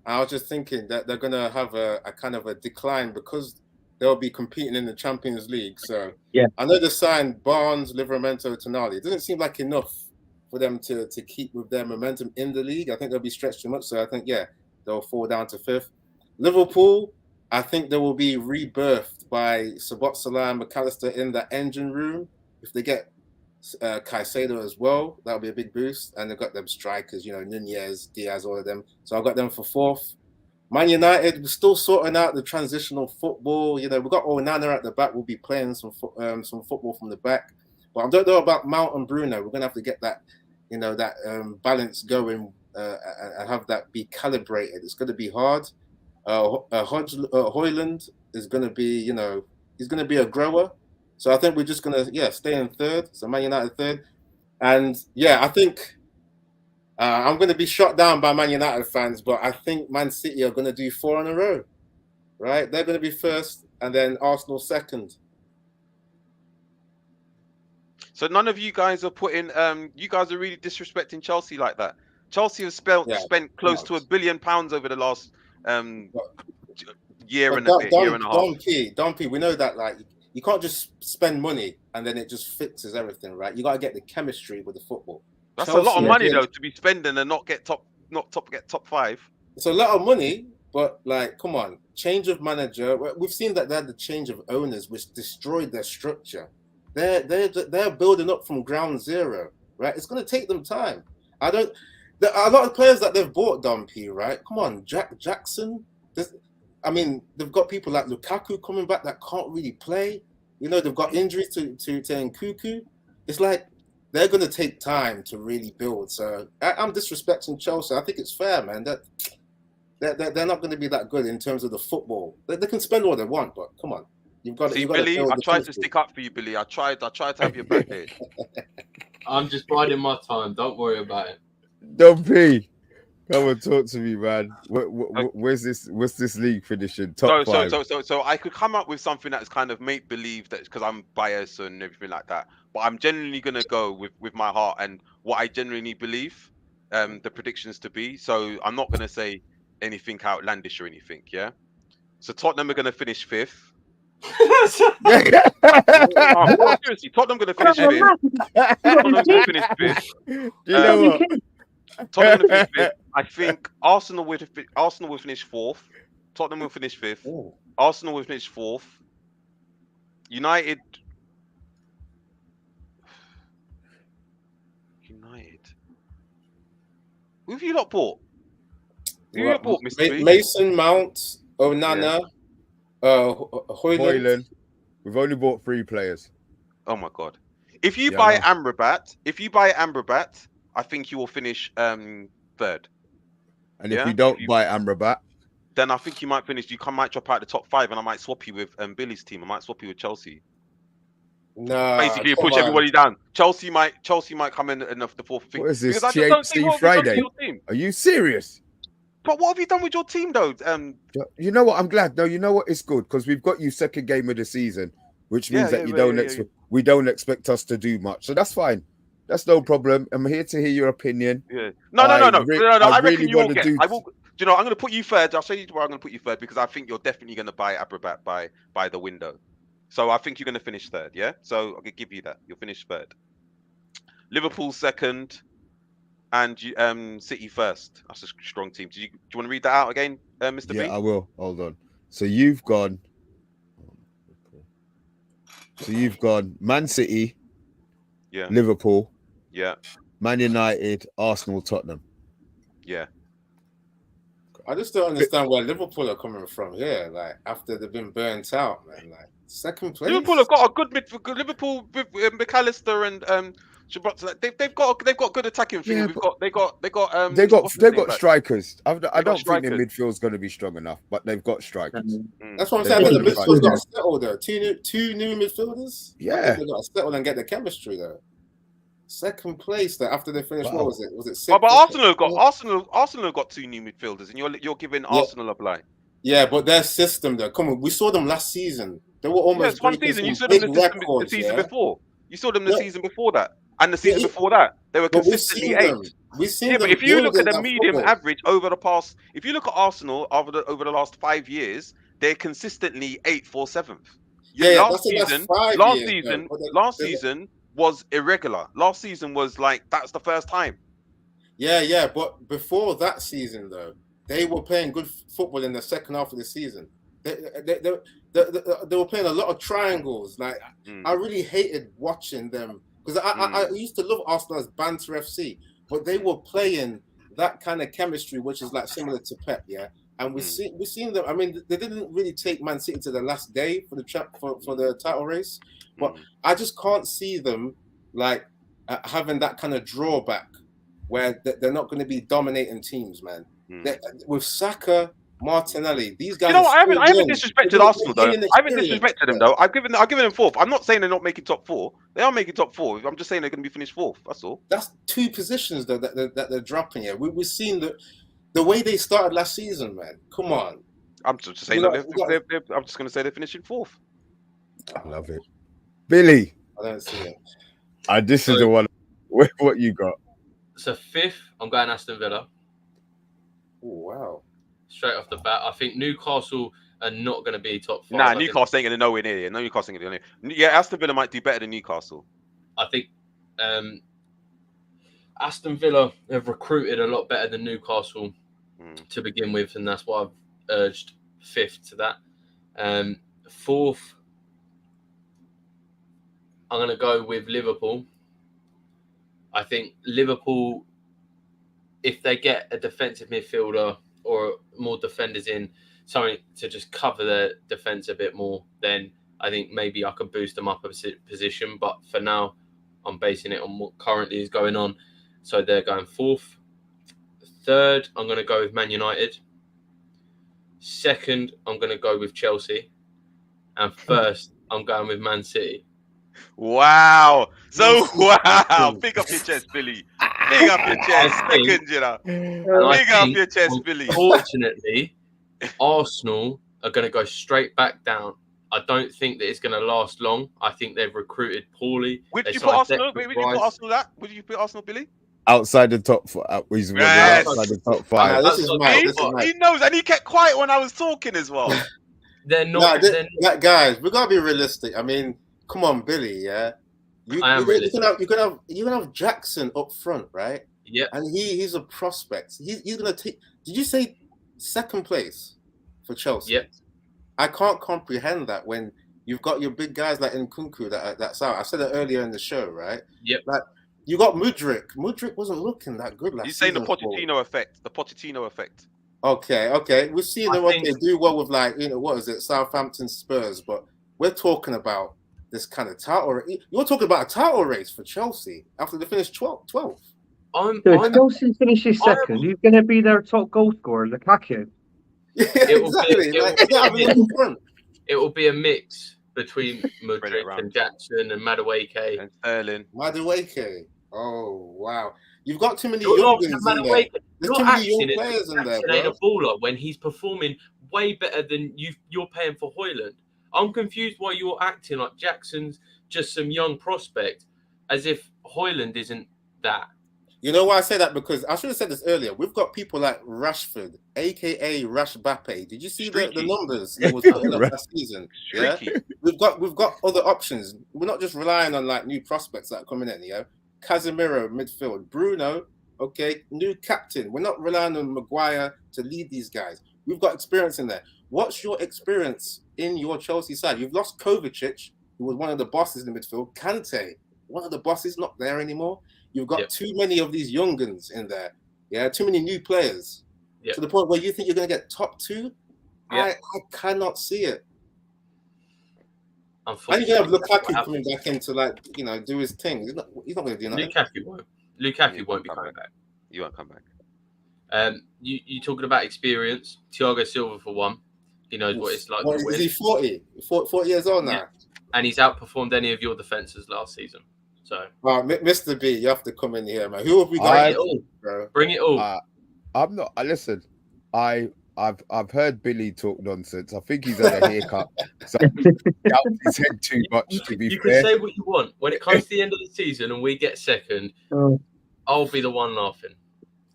I was just thinking that they're gonna have a kind of a decline because they'll be competing in the Champions League. So I know they signed Barnes, Livramento, Tonali. It doesn't seem like enough for them to keep with their momentum in the league. I think they'll be stretched too much. So I think they'll fall down to 5th. Liverpool, I think they will be rebirthed by Szoboszlai and McAllister in the engine room. If they get Caiceido as well, that'll be a big boost. And they've got them strikers, Nunez, Diaz, all of them. So I've got them for 4th. Man United, we're still sorting out the transitional football. We've got Onana at the back. We'll be playing some football from the back. But I don't know about Mount and Bruno. We're going to have to get that, balance going and have that be calibrated. It's going to be hard. Højlund is going to be, he's going to be a grower. So I think we're just going to, stay in third. So Man United third. And I think I'm going to be shot down by Man United fans, but I think Man City are going to do 4 in a row, right? They're going to be first and then Arsenal second. So none of you guys are putting, you guys are really disrespecting Chelsea like that. Chelsea has spent close to £1 billion over the last year and a half. Don P, we know that you can't just spend money and then it just fixes everything, right? You got to get the chemistry with the football. That's Chelsea, a lot of money though to be spending and not get top 5. It's a lot of money, but come on, change of manager. We've seen that they had the change of owners, which destroyed their structure. They're building up from ground zero, right? It's going to take them time. A lot of players that they've bought, Don P, right? Come on, Jackson. They've got people like Lukaku coming back that can't really play. They've got injuries to Nkunku. It's like they're going to take time to really build. So I'm disrespecting Chelsea. I think it's fair, man. That they're not going to be that good in terms of the football. They can spend all they want, but come on. Billy, I tried to stick up for you, Billy. I tried to have your back there. I'm just biding my time. Don't worry about it. Don P, come and talk to me, man. What's this league finishing? Top 5. So I could come up with something that's kind of make believe that because I'm biased and everything like that. But I'm genuinely gonna go with my heart and what I genuinely believe the predictions to be. So I'm not gonna say anything outlandish or anything. Yeah. So Tottenham are gonna finish 5th. Seriously, Tottenham going to finish 5th. Tottenham going to finish 5th. You know what? Tottenham going to finish 5th. I think Arsenal will finish 4th. Tottenham will finish 5th. Ooh. Arsenal will finish 4th. United. Who have you lot bought? Who have you bought, Mr. B? Mason Mount, Onana. Højlund. We've only bought 3 players. Oh my god! If you buy Amrabat, I think you will finish 3rd. And if you don't buy Amrabat, then I think you might finish. You might drop out the top 5, and I might swap you with Billy's team. I might swap you with Chelsea. No, basically push everybody down. Chelsea might come in enough the 4th. What is this? THC Friday? Are you serious? But what have you done with your team, though? You know what? I'm glad. No, you know what? It's good because we've got you second game of the season, which means that we don't expect us to do much. So that's fine. That's no problem. I'm here to hear your opinion. Yeah. No. I reckon you will get. I will. You know, I'm going to put you 3rd. I'll show you where I'm going to put you 3rd because I think you're definitely going to buy Amrabat by the window. So I think you're going to finish 3rd. Yeah. So I can give you that. You'll finish 3rd. Liverpool 2nd. And City 1st. That's a strong team. Do you want to read that out again, Mr. B? Yeah, I will. Hold on. So you've gone Man City, Liverpool, Man United, Arsenal, Tottenham. Yeah. I just don't understand where Liverpool are coming from here. After they've been burnt out, man. Second place. Liverpool have got a good midfield. Liverpool with McAllister and. They've got good attacking thing. Yeah, They've got strikers. I don't think their midfield's going to be strong enough, but they've got strikers. That's what I'm saying. I think the midfield's got to settle though. Two new midfielders. Yeah, they've got to settle and get the chemistry though. Second place there after they finished. What was it? Was it 6? But Arsenal have got 2 new midfielders, and you're giving Arsenal a blind. Yeah, but their system though. Come on, we saw them last season. They were almost one season. You saw them the season before. You saw them the season before that. And the season before that, they were consistently 8th. We've seen them. But if you look at the medium average over the past, if you look at Arsenal over the last 5 years, they're consistently 8th or 7th. Last season was irregular. Last season was that's the first time. Yeah. But before that season, though, they were playing good football in the second half of the season. They were playing a lot of triangles. I really hated watching them. Because I used to love Arsenal as banter FC, but they were playing that kind of chemistry, which is similar to Pep, yeah. And we've seen them. I mean, they didn't really take Man City to the last day for the title race, but I just can't see them having that kind of drawback where they're not going to be dominating teams, man. With Saka, Martinelli. These guys. You know what? are I haven't young. disrespected They're Arsenal though. gaining I haven't experience. disrespected them though. I've given them fourth. I'm not saying they're not making top 4. They are making top 4. I'm just saying they're going to be finished 4th. That's all. That's 2 positions though that they're dropping here. We've seen the way they started last season, man. Come on. I'm just saying I'm just going to say they're finishing 4th. I love it. Billy, I don't see it. this is the one. What you got? So 5th, I'm going Aston Villa. Oh, wow. Straight off the bat, I think Newcastle are not going to be top 5. Nah, Newcastle ain't going to nowhere near here. No, Newcastle ain't going to go near. Yeah, Aston Villa might do better than Newcastle. I think Aston Villa have recruited a lot better than Newcastle to begin with, and that's why I've urged 5th to that. 4th, I'm going to go with Liverpool. I think Liverpool, if they get a defensive midfielder or more defenders in, something to just cover their defence a bit more, then I think maybe I can boost them up a position. But for now, I'm basing it on what currently is going on. So they're going 4th. 3rd, I'm going to go with Man United. 2nd, I'm going to go with Chelsea. And 1st, I'm going with Man City. Wow. So, wow. Pick up your chest, Billy. Pick up your chest. 2nd, you know. Pick up your chest, Billy. Unfortunately, Arsenal are going to go straight back down. I don't think that it's going to last long. I think they've recruited poorly. Would you put Arsenal? Where would you put Arsenal at? Would you put Arsenal, Billy? Outside the top 4. Yes. Outside the top 5. This is mad. He knows, and he kept quiet when I was talking as well. They're not. Guys, we gotta be realistic. I mean, come on, Billy. Yeah, you're gonna have Jackson up front, right? Yeah, and he's a prospect. He's gonna take. Did you say 2nd place for Chelsea? Yeah. I can't comprehend that when you've got your big guys like Nkunku that's out. I said it earlier in the show, right? Yep. Like you got Mudryk. Mudryk wasn't looking that good last season. He's saying the Pochettino effect. The Pochettino effect. Okay. We've seen them do well with what is it, Southampton, Spurs, but we're talking about this kind of title. You're talking about a title race for Chelsea after they finished 12th. So if Chelsea finishes 2nd, who's going to be their top goal scorer? Lukaku. It will be a mix between Mudryk and Jackson and Madueke and Sterling. Madueke. Oh wow! You've got too many young in there. There's too many young players in there, bro. Ain't a baller when he's performing way better than you're paying for Højlund. I'm confused why you're acting like Jackson's just some young prospect, as if Højlund isn't that. You know why I say that? Because I should have said this earlier. We've got people like Rashford, aka Rash Bappe. Did you see the numbers he was putting up last season? Yeah, we've got other options. We're not just relying on like new prospects that are coming in. Yeah, Casemiro midfield, Bruno. Okay, new captain. We're not relying on Maguire to lead these guys. We've got experience in there. What's your experience in your Chelsea side? You've lost Kovacic, who was one of the bosses in the midfield. Kante, one of the bosses, not there anymore. You've got too many of these young guns in there. Yeah, too many new players. To the point where you think you're going to get top 2? I cannot see it. And you're going to have Lukaku coming back in to do his thing. He's not going to do nothing. Lukaku won't be coming back. You won't come back. You talking about experience? Thiago Silva for one. He knows what it's like. Is he 40? 40 years old now? Yeah. And he's outperformed any of your defenses last season. So, Mr. B, you have to come in here, man. Who have we got? Bring it all. I'm not. Listen, I've heard Billy talk nonsense. I think he's had a haircut. So out his head too much. To be you fair, can say what you want. When it comes to the end of the season and we get 2nd, I'll be the one laughing.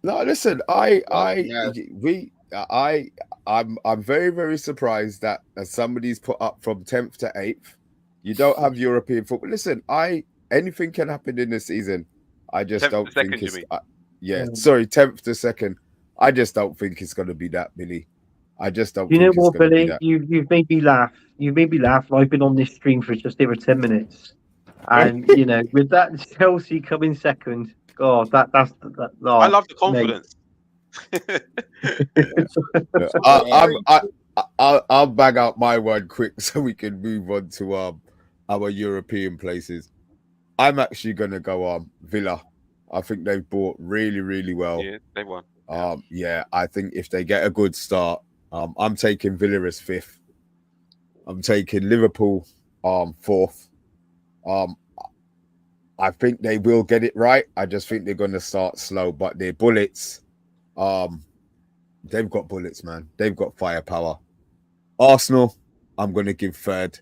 No, listen. I'm very, very surprised that somebody's put up from 10th to 8th. You don't have European football. Listen, anything can happen in the season. I just don't think it's. Sorry, 10th to 2nd. I just don't think it's going to be that, Billy. I just don't. You know what, Billy? You've made me laugh. You've made me laugh. I've been on this stream for just over 10 minutes, and with that Chelsea coming 2nd, that's. I love the confidence. I'll bang out my one quick so we can move on to our European places. I'm actually going to go Villa. I think they've bought really, really well. Yeah, they won. I think if they get a good start, I'm taking Villa as 5th. I'm taking Liverpool 4th. I think they will get it right. I just think they're going to start slow, but their bullets, they've got bullets, man. They've got firepower. Arsenal, I'm going to give 3rd.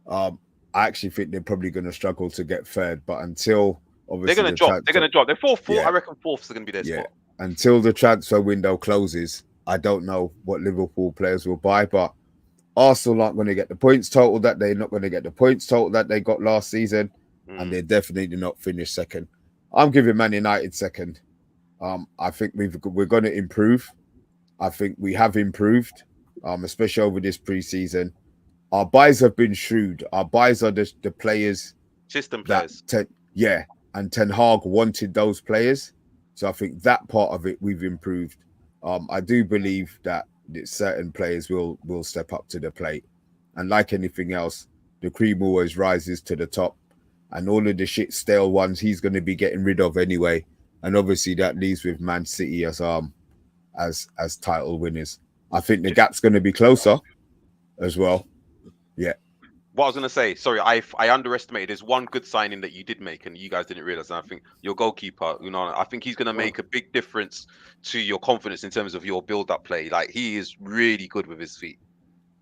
I actually think they're probably going to struggle to get 3rd, but until obviously they're going to drop. They're going to drop. They're 4th. Yeah. I reckon 4th is going to be their spot. Until the transfer window closes, I don't know what Liverpool players will buy, but Arsenal aren't going to get the points total that they're not going to get the points total that they got last season, and they're definitely not finished 2nd. I'm giving Man United 2nd. I think we're going to improve. I think we have improved, especially over this preseason. Our buys have been shrewd. Our buys are the players, system players. And Ten Hag wanted those players. So I think that part of it we've improved. I do believe that certain players will step up to the plate. And like anything else, the cream always rises to the top. And all of the shit stale ones he's going to be getting rid of anyway. And obviously that leaves with Man City as title winners. I think the gap's going to be closer as well. Yeah. What I was going to say, sorry, I underestimated. There's one good signing that you did make and you guys didn't realize. And I think your goalkeeper, I think he's going to make a big difference to your confidence in terms of your build-up play. Like, he is really good with his feet.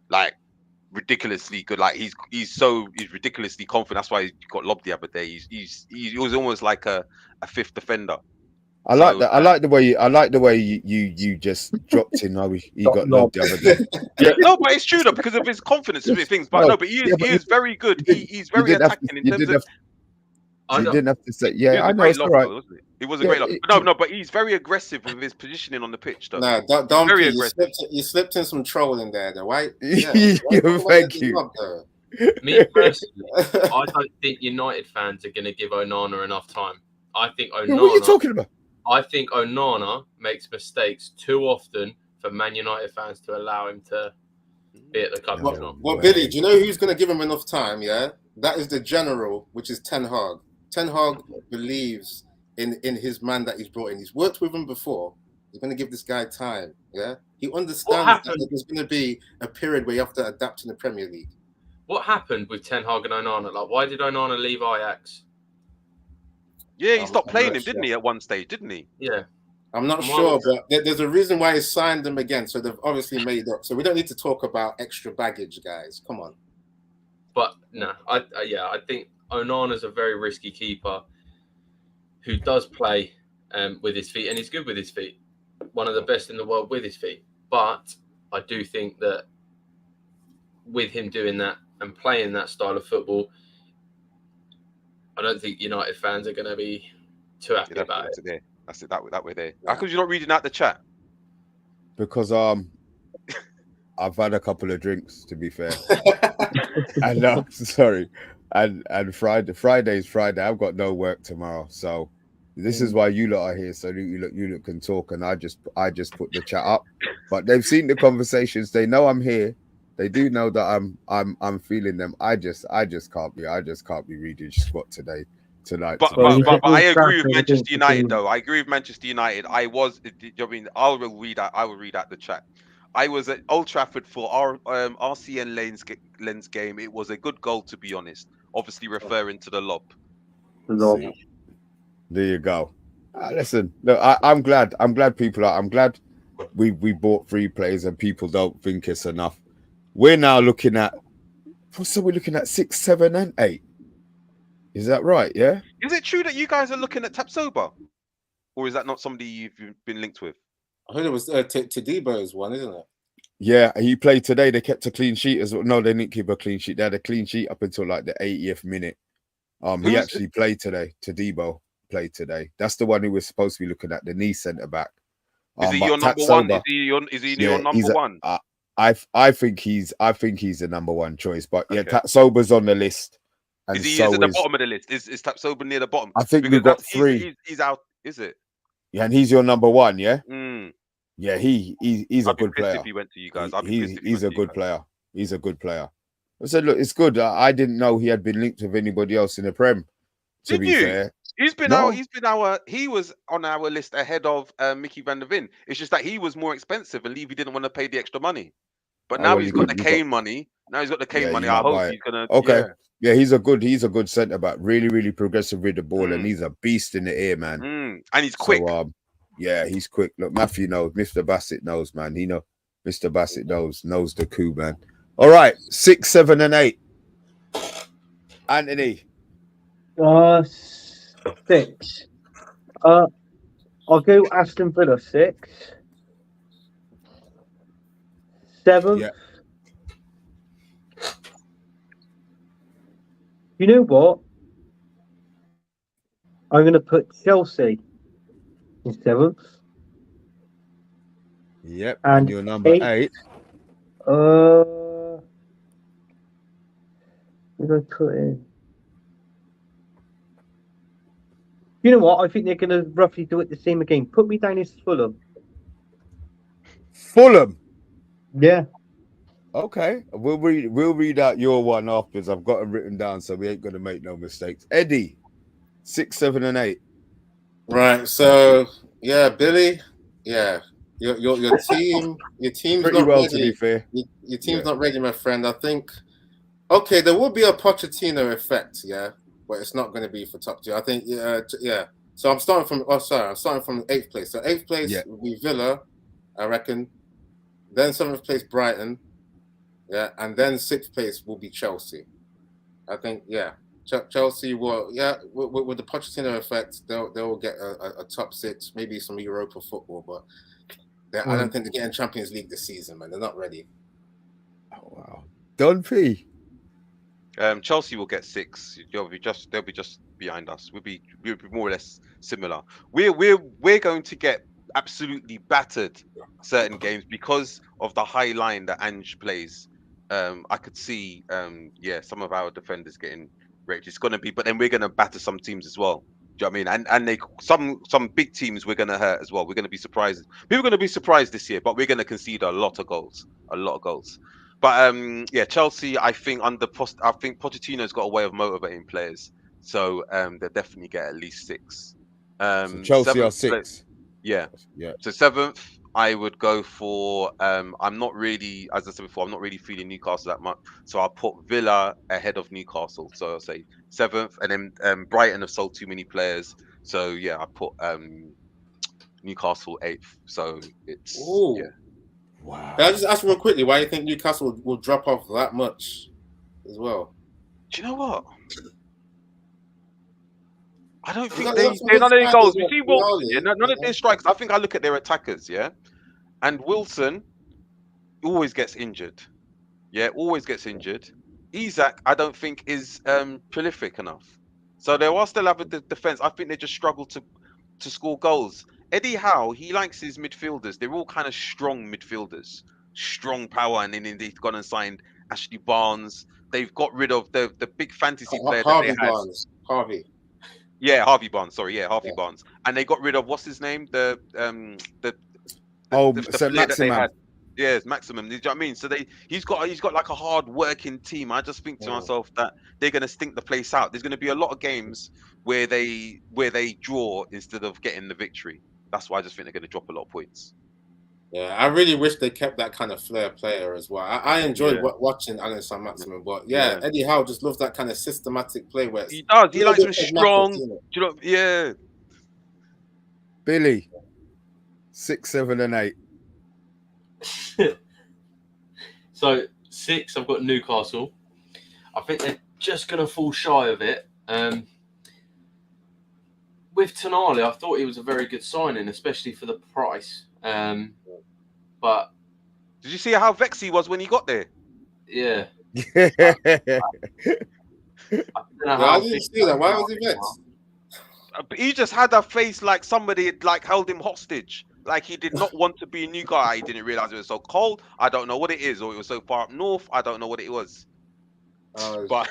Like, ridiculously good. Like, he's ridiculously confident. That's why he got lobbed the other day. He was almost like a 5th defender. I like that. I like the way you just dropped in. How he got lobbed the other day. Yeah, no, but it's true though because of his confidence with things. But but he is very good. He's very attacking in terms of. You didn't have to say, yeah, I know. It's all right. It was a great lob. No, but he's very aggressive with his positioning on the pitch, though. No, don't very aggressive. You slipped in some trolling there, though. Why? Yeah, thank you. Me personally, I don't think United fans are going to give Onana enough time. I think Onana. What are you talking about? I think Onana makes mistakes too often for Man United fans to allow him to be at the cup final. Well, Billy, do you know who's going to give him enough time? Yeah, that is the general, which is Ten Hag. Ten Hag believes in his man that he's brought in. He's worked with him before. He's going to give this guy time. Yeah, he understands that there's going to be a period where you have to adapt to the Premier League. What happened with Ten Hag and Onana? Like, why did Onana leave Ajax? Yeah, he stopped playing him, didn't he, at one stage, didn't he? Yeah. I'm not sure, but there's a reason why he signed them again. So they've obviously made up. So we don't need to talk about extra baggage, guys. Come on. But no, I think Onana's a very risky keeper who does play with his feet, and he's good with his feet. One of the best in the world with his feet. But I do think that with him doing that and playing that style of football, I don't think United fans are going to be too happy about it. There. That's it. That way there. How come you're not reading out the chat? Because I've had a couple of drinks, to be fair. And sorry, and Friday's Friday. I've got no work tomorrow, so this is why you lot are here, so you lot can talk. And I just put the chat up, but they've seen the conversations. They know I'm here. They do know that I'm feeling them. I just can't be reading spot tonight. But I agree with Manchester United though. I agree with Manchester United. I will read out the chat. I was at Old Trafford for our RCN Lens game. It was a good goal, to be honest. Obviously referring to the lob. There you go. Listen, look, I'm glad people are. I'm glad we bought 3 players and people don't think it's enough. We're now looking at, so we're looking at 6, 7, and 8. Is that right? Yeah. Is it true that you guys are looking at Tapsoba, or is that not somebody you've been linked with? I heard it was Tadebo's one, isn't it? Yeah, he played today. They kept a clean sheet as well. No, they didn't keep a clean sheet. They had a clean sheet up until like the 80th minute. He actually played today. Tadebo played today. That's the one who was supposed to be looking at, the knee centre back. Is he your number one? Is he your number one? I think he's the number one choice, but yeah, Tapsoba's on the list. And is he at the bottom of the list? Is Tapsoba near the bottom? I think we've got 3. He's out, is it? Yeah, and he's your number one, yeah? Mm. Yeah, he's a good player. If he went to you guys, he's a good player. He's a good player. I said, look, it's good. I didn't know he had been linked with anybody else in the Prem. To be fair, He's been No. he was on our list ahead of Mickey van der Ven. It's just that he was more expensive and Levy didn't want to pay the extra money. But Oh, now well, he's you got got the you got. Kane money. Now he's got the Kane Yeah, money. you I might hope buy he's it. gonna. Okay. Yeah. Yeah, he's a good centre back. Really, really progressive with the ball, and Mm, he's a beast in the air, man. And he's quick. So yeah, he's quick. Look, Matthew knows. Mr. Bassett knows, man. He know. Mr. Bassett knows the coup, man. All right, 6, 7, and 8. Anthony. 6. I'll go Aston Villa 6. 7th. Yeah. You know what? I'm going to put Chelsea in 7th. Yep. And And your number 8. What did I put in? You know what? I think they're going to roughly do it the same again. Put me down as Fulham. Fulham. Yeah. Okay. We'll read out your one afterwards. I've got it written down, so we ain't gonna make no mistakes. Eddie, 6, 7, and 8. Right. So yeah, Billy. Yeah, your team's Pretty not well, ready. to be fair. Your team's not ready, my friend. I think. Okay, there will be a Pochettino effect, yeah, but it's not going to be for top 2. I think, yeah. So I'm starting from. I'm starting from 8th place. So 8th place will be Villa, I reckon. Then 7th place Brighton, yeah, and then 6th place will be Chelsea. I think, yeah. Chelsea will, with the Pochettino effect, they'll get a top 6, maybe some Europa football, but I don't think they're getting Champions League this season, man. They're not ready. Oh wow, Don P. Chelsea will get 6. They'll be just behind us. We'll be more or less similar. We're going to get absolutely battered certain games because of the high line that Ange plays. I could see some of our defenders getting wrecked. It's gonna be, but then we're gonna batter some teams as well. Do you know what I mean? And they some big teams we're gonna hurt as well. We're gonna be surprised. People are gonna be surprised this year, but we're gonna concede a lot of goals. But Chelsea. I think Pochettino's got a way of motivating players, so they'll definitely get at least 6. So Chelsea are 6. Yeah. Yeah. So 7th, I would go for. I'm not really, as I said before, I'm not really feeling Newcastle that much, so I'll put Villa ahead of Newcastle. So I'll say 7th, and then Brighton have sold too many players, so yeah, I put Newcastle 8th. So it's Wow. Can I just ask real quickly why you think Newcastle will drop off that much as well? Do you know what? I don't think They're none of their goals. You like see Wilson, none of their strikes. I think I look at their attackers, and Wilson always gets injured. Yeah, always gets injured. Isak, I don't think is prolific enough. So they will still have a defense. I think they just struggle to score goals. Eddie Howe, he likes his midfielders. They're all kind of strong midfielders, strong power, and then they've gone and signed Ashley Barnes. They've got rid of the big fantasy player that they had. Barnes. Harvey. Yeah, Harvey Barnes. Sorry, Harvey Barnes. And they got rid of what's his name? The player that they had. Yeah, it's Maximum. Do you know what I mean? So he's got like a hard working team. I just think to myself that they're gonna stink the place out. There's gonna be a lot of games where they draw instead of getting the victory. That's why I just think they're gonna drop a lot of points. Yeah, I really wish they kept that kind of flair player as well. I enjoyed watching Alan Saint-Maximin, but Eddie Howe just loves that kind of systematic play where he does. He likes him strong. Do you know? Yeah. Billy, 6, 7, and 8. So 6, I've got Newcastle. I think they're just going to fall shy of it. With Tonali, I thought he was a very good signing, especially for the price. But did you see how vexed he was when he got there? Yeah. I didn't see that. Why was he vexed? He just had a face like somebody had held him hostage. Like he did not want to be a new guy. He didn't realize it was so cold. I don't know what it is, or it was so far up north. I don't know what it was. But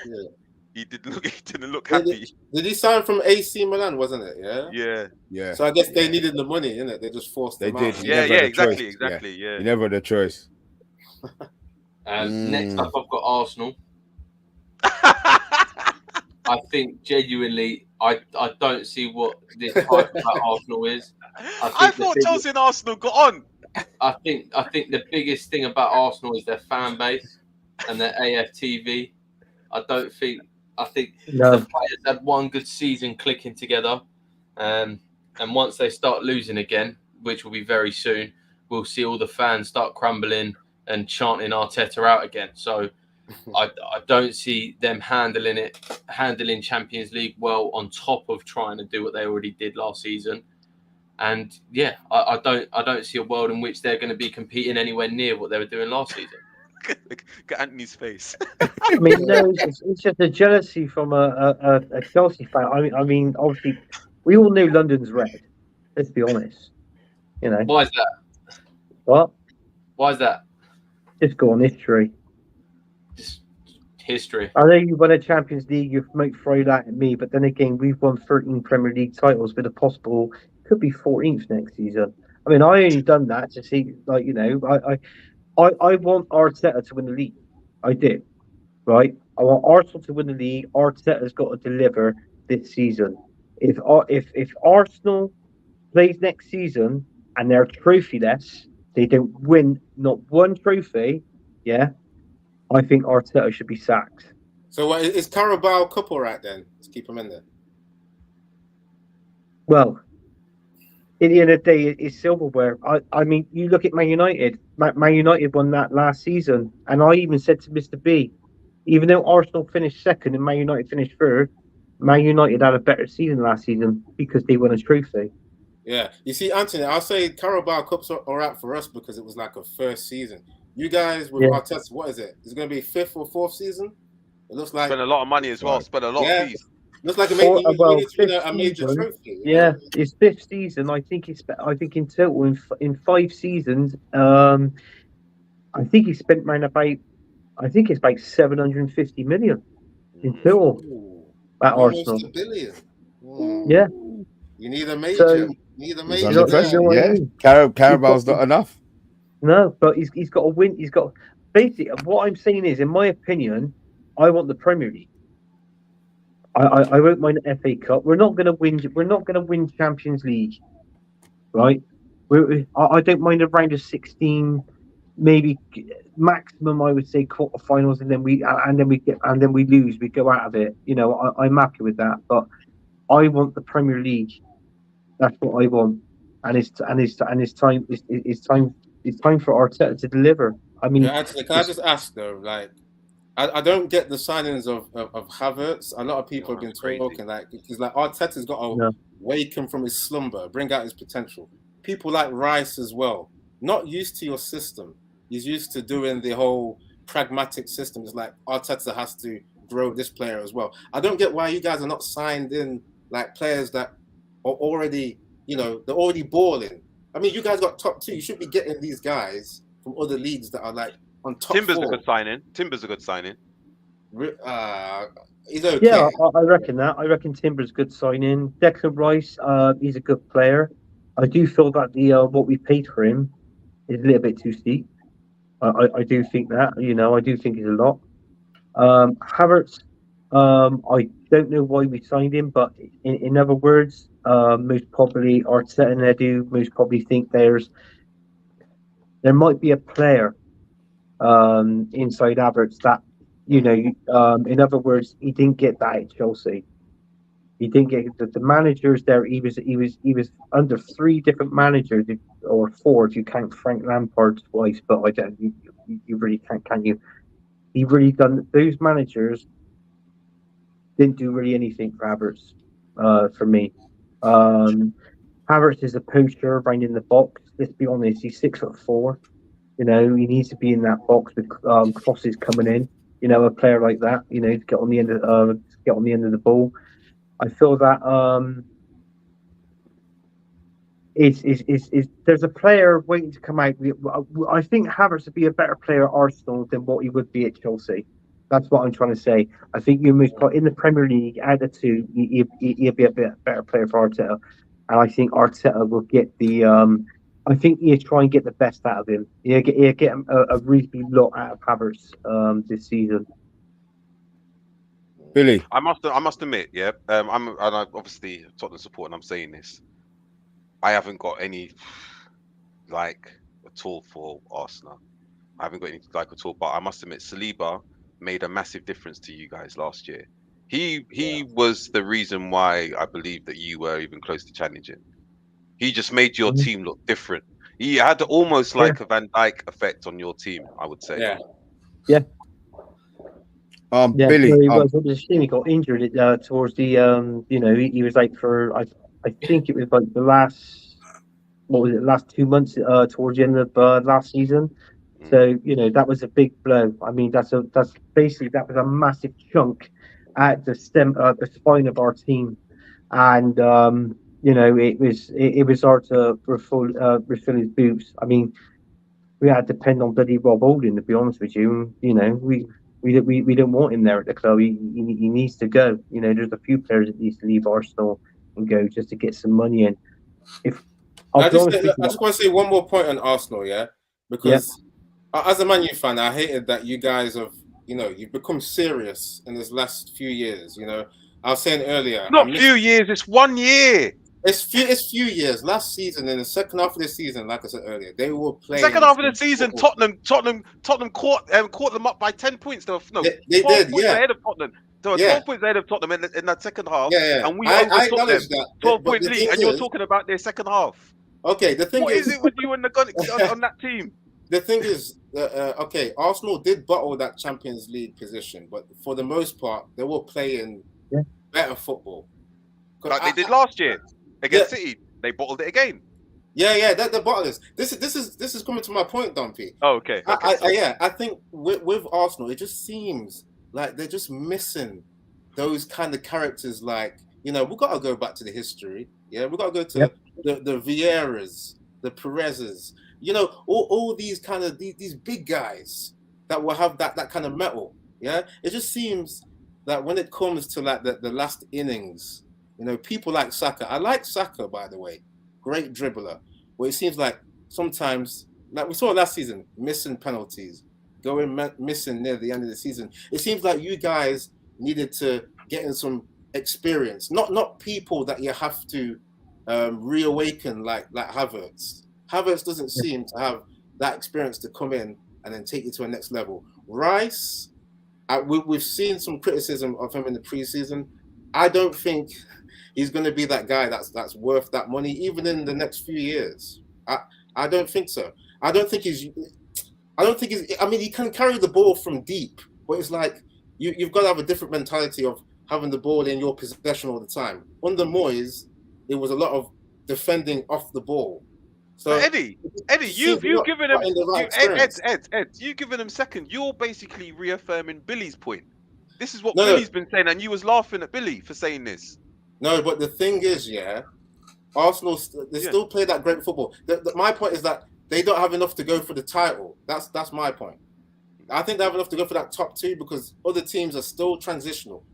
he didn't look happy. Did he sign from AC Milan? Wasn't it? Yeah. Yeah. So I guess they needed the money, innit? They just forced them out. Exactly. You never had a choice. Next up, I've got Arsenal. I think genuinely, I don't see what this hype about Arsenal is. I thought Chelsea and Arsenal got on. I think the biggest thing about Arsenal is their fan base and their AFTV. I think No. the players had one good season clicking together, and once they start losing again, which will be very soon, we'll see all the fans start crumbling and chanting Arteta out again. So I don't see them handling Champions League well on top of trying to do what they already did last season. And yeah, I don't see a world in which they're going to be competing anywhere near what they were doing last season. Get Anthony's face. I mean, no, it's just a jealousy from a Chelsea fan. I mean, obviously, we all knew London's red. Let's be honest. You know Why is that? what? Why is that? Just go on history. Just history. I know you won a Champions League. You might throw that at me, but then again, we've won 13 Premier League titles with a possible could be 14th next season. I mean, I only done that to see, like, you know, I want Arteta to win the league. I do, right? I want Arsenal to win the league. Arteta's got to deliver this season. If Arsenal plays next season and they're trophyless, they don't win not one trophy. Yeah, I think Arteta should be sacked. So what is Carabao Cup all right then? Let's keep him in there. Well, at the end of the day, it's silverware. I mean, you look at Man United. Man United won that last season, and I even said to Mr. B, even though Arsenal finished second and Man United finished third, Man United had a better season last season because they won a trophy. Yeah, you see, Anthony, I'll say Carabao Cup's all right for us because it was like a first season. You guys with Arteta, what is it? Is it going to be fifth or fourth season? It looks like Spent a lot of money as well. Spent a lot of fees. Looks like a major trophy. Yeah, it's fifth season. I think in total in 5 seasons, I think he spent around about, I think it's about 750 million in total at Arsenal. Almost $1 billion. Yeah, you need a major. So, you need a major. Under pressure, yeah. Carabao's not enough. No, but he's got to win. He's got basically. What I'm saying is, in my opinion, I want the Premier League. I won't mind the FA Cup. We're not going to win. We're not going to win Champions League, right? I don't mind a round of 16, maybe maximum. I would say quarterfinals, and then we lose. We go out of it. You know, I'm happy with that. But I want the Premier League. That's what I want, and it's time. It's time for Arteta to deliver. I mean, Anthony, can I just ask though, like, I don't get the signings of Havertz. A lot of people have been talking like, because like Arteta's got to wake him from his slumber, bring out his potential. People like Rice as well, not used to your system. He's used to doing the whole pragmatic system. It's like Arteta has to grow this player as well. I don't get why you guys are not signed in like players that are already, you know, they're already balling. I mean, you guys got top 2. You should be getting these guys from other leagues that are like on top Timber's 4. a good signing. Timber's a good signing. He's okay. Yeah, I reckon that. I reckon Timber's a good signing. Declan Rice, he's a good player. I do feel that the what we paid for him is a little bit too steep. I do think that. You know, I do think it's a lot. Havertz, I don't know why we signed him, but in other words, most probably Arteta and Edu most probably think there might be a player inside Havertz that, you know, in other words, he didn't get that at Chelsea. He didn't get the managers there. He was under 3 different managers, or 4 if you count Frank Lampard twice. But I don't. You really can't, can you? He really done. Those managers didn't do really anything for Havertz. For me, Havertz is a poacher around in the box. Let's be honest. He's 6'4". You know, he needs to be in that box with crosses coming in. You know, a player like that. You know, to get on the end of the ball. I feel that there's a player waiting to come out. I think Havertz would be a better player at Arsenal than what he would be at Chelsea. That's what I'm trying to say. I think you most in the Premier League, out of 2, he'll be a bit better player for Arteta, and I think Arteta will get the. I think he'll try and get the best out of him. He'll get a reasonably lot out of Havertz this season. Billy. I must admit, yeah. I'm obviously Tottenham support, and I'm saying this. I haven't got any like at all for Arsenal. I haven't got any like at all. But I must admit, Saliba made a massive difference to you guys last year. He was the reason why I believe that you were even close to challenging. He just made your team look different. He had almost like a Van Dijk effect on your team, I would say. Yeah. Yeah, Billy. no, it was a shame he got injured towards the you know, he was like for I think it was like the last, what was it, last 2 months towards the end of last season. So, you know, that was a big blow. I mean, that's basically, that was a massive chunk at the the spine of our team. And you know, it was hard to refill his boots. I mean, we had to depend on bloody Rob Holding, to be honest with you. You know, we don't want him there at the club. He needs to go. You know, there's a few players that needs to leave Arsenal and go just to get some money in. If I just want to say one more point on Arsenal, yeah, because as a Man U fan, I hated that you guys have, you know, you've become serious in this last few years. You know, I was saying earlier, not few years, it's 1 year. It's few years. Last season, in the second half of the season, like I said earlier, they were playing. Second half of the season, Tottenham caught them up by 10 points. They did, points ahead of Tottenham. They were 12 points ahead of Tottenham in that second half, and we overtook them. That 12-point lead, and you're talking about their second half. Okay, the thing what is it with you and the gun on that team? The thing is, okay, Arsenal did bottle that Champions League position, but for the most part, they were playing better football. Like they did last year against City. They bottled it again. Yeah, they're bottlers. This is coming to my point, Dumpy. Oh, okay. I think with Arsenal, it just seems like they're just missing those kind of characters. Like, you know, we've got to go back to the history. Yeah, we've got to go to the Vieiras, the Perez's. You know, all these kind of these big guys that will have that kind of metal. Yeah, it just seems that when it comes to like the last innings, you know, people like Saka. I like Saka, by the way, great dribbler. But it seems like sometimes, like we saw last season, missing penalties, missing near the end of the season. It seems like you guys needed to get in some experience, not people that you have to reawaken like Havertz. Havertz doesn't seem to have that experience to come in and then take you to a next level. Rice, we've seen some criticism of him in the preseason. I don't think he's going to be that guy that's worth that money, even in the next few years. I don't think so. I think he's. I mean, he can carry the ball from deep, but it's like you've got to have a different mentality of having the ball in your possession all the time. Under Moyes, it was a lot of defending off the ball. So Eddie, you've given him Ed, you've given him second. You're basically reaffirming Billy's point. This is what Billy's been saying, and you was laughing at Billy for saying this. No, but the thing is, Arsenal still play that great football. My point is that they don't have enough to go for the title. That's my point. I think they have enough to go for that top two because other teams are still transitional.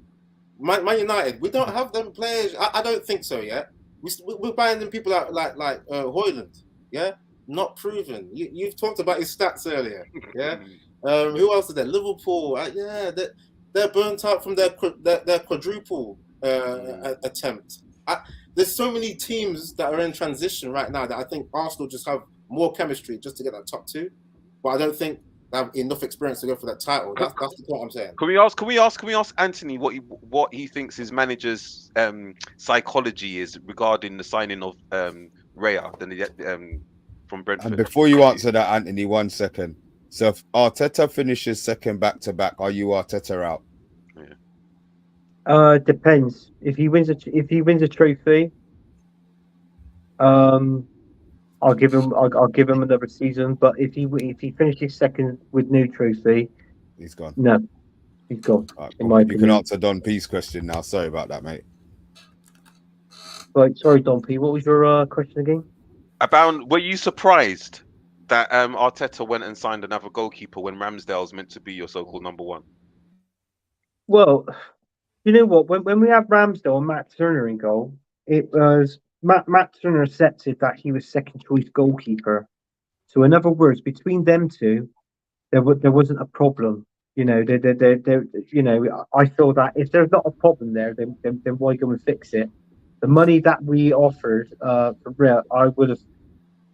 Man United, we don't have them players. I don't think so yet. We're buying them people like Højlund. Yeah, not proven. You've talked about his stats earlier. Yeah, who else is there? Liverpool. They're burnt out from their quadruple attempt. There's so many teams that are in transition right now that I think Arsenal just have more chemistry just to get that top two, but I don't think they have enough experience to go for that title. That's the point I'm saying. Can we ask Anthony what he thinks his manager's psychology is regarding the signing of Raya from Brentford? And before you answer that, Anthony, 1 second. So if Arteta finishes second back to back, are you Arteta out? Depends. If he wins a trophy, I'll give him another season. But if he finishes second with no trophy, he's gone. No, he's gone. Right, in my you opinion. can answer Don P's question now. Sorry about that, mate. Right, sorry, Don P. What was your question again? Were you surprised that Arteta went and signed another goalkeeper when Ramsdale's meant to be your so-called number one? Well, you know what? When we have Ramsdale and Matt Turner in goal, it was Matt Turner accepted that he was second choice goalkeeper. So in other words, between them two, there wasn't a problem. You know, they're you know, I feel that if there's not a problem there, then why go and fix it? The money that we offered for real, I would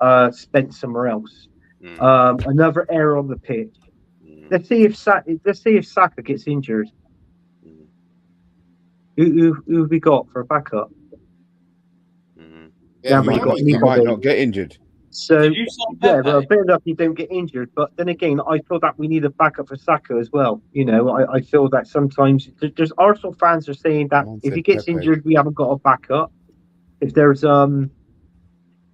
have spent somewhere else. Another error on the pitch. Let's see if Saka gets injured. Who have we got for a backup? Yeah, Really got He might anybody. not get injured. So Did you sign yeah, Pepe? well, fair enough, you don't get injured, but then again, I feel that we need a backup for Saka as well. You know, I feel that sometimes there's Arsenal fans are saying that Man if he said gets Pepe. injured, we haven't got a backup. If there's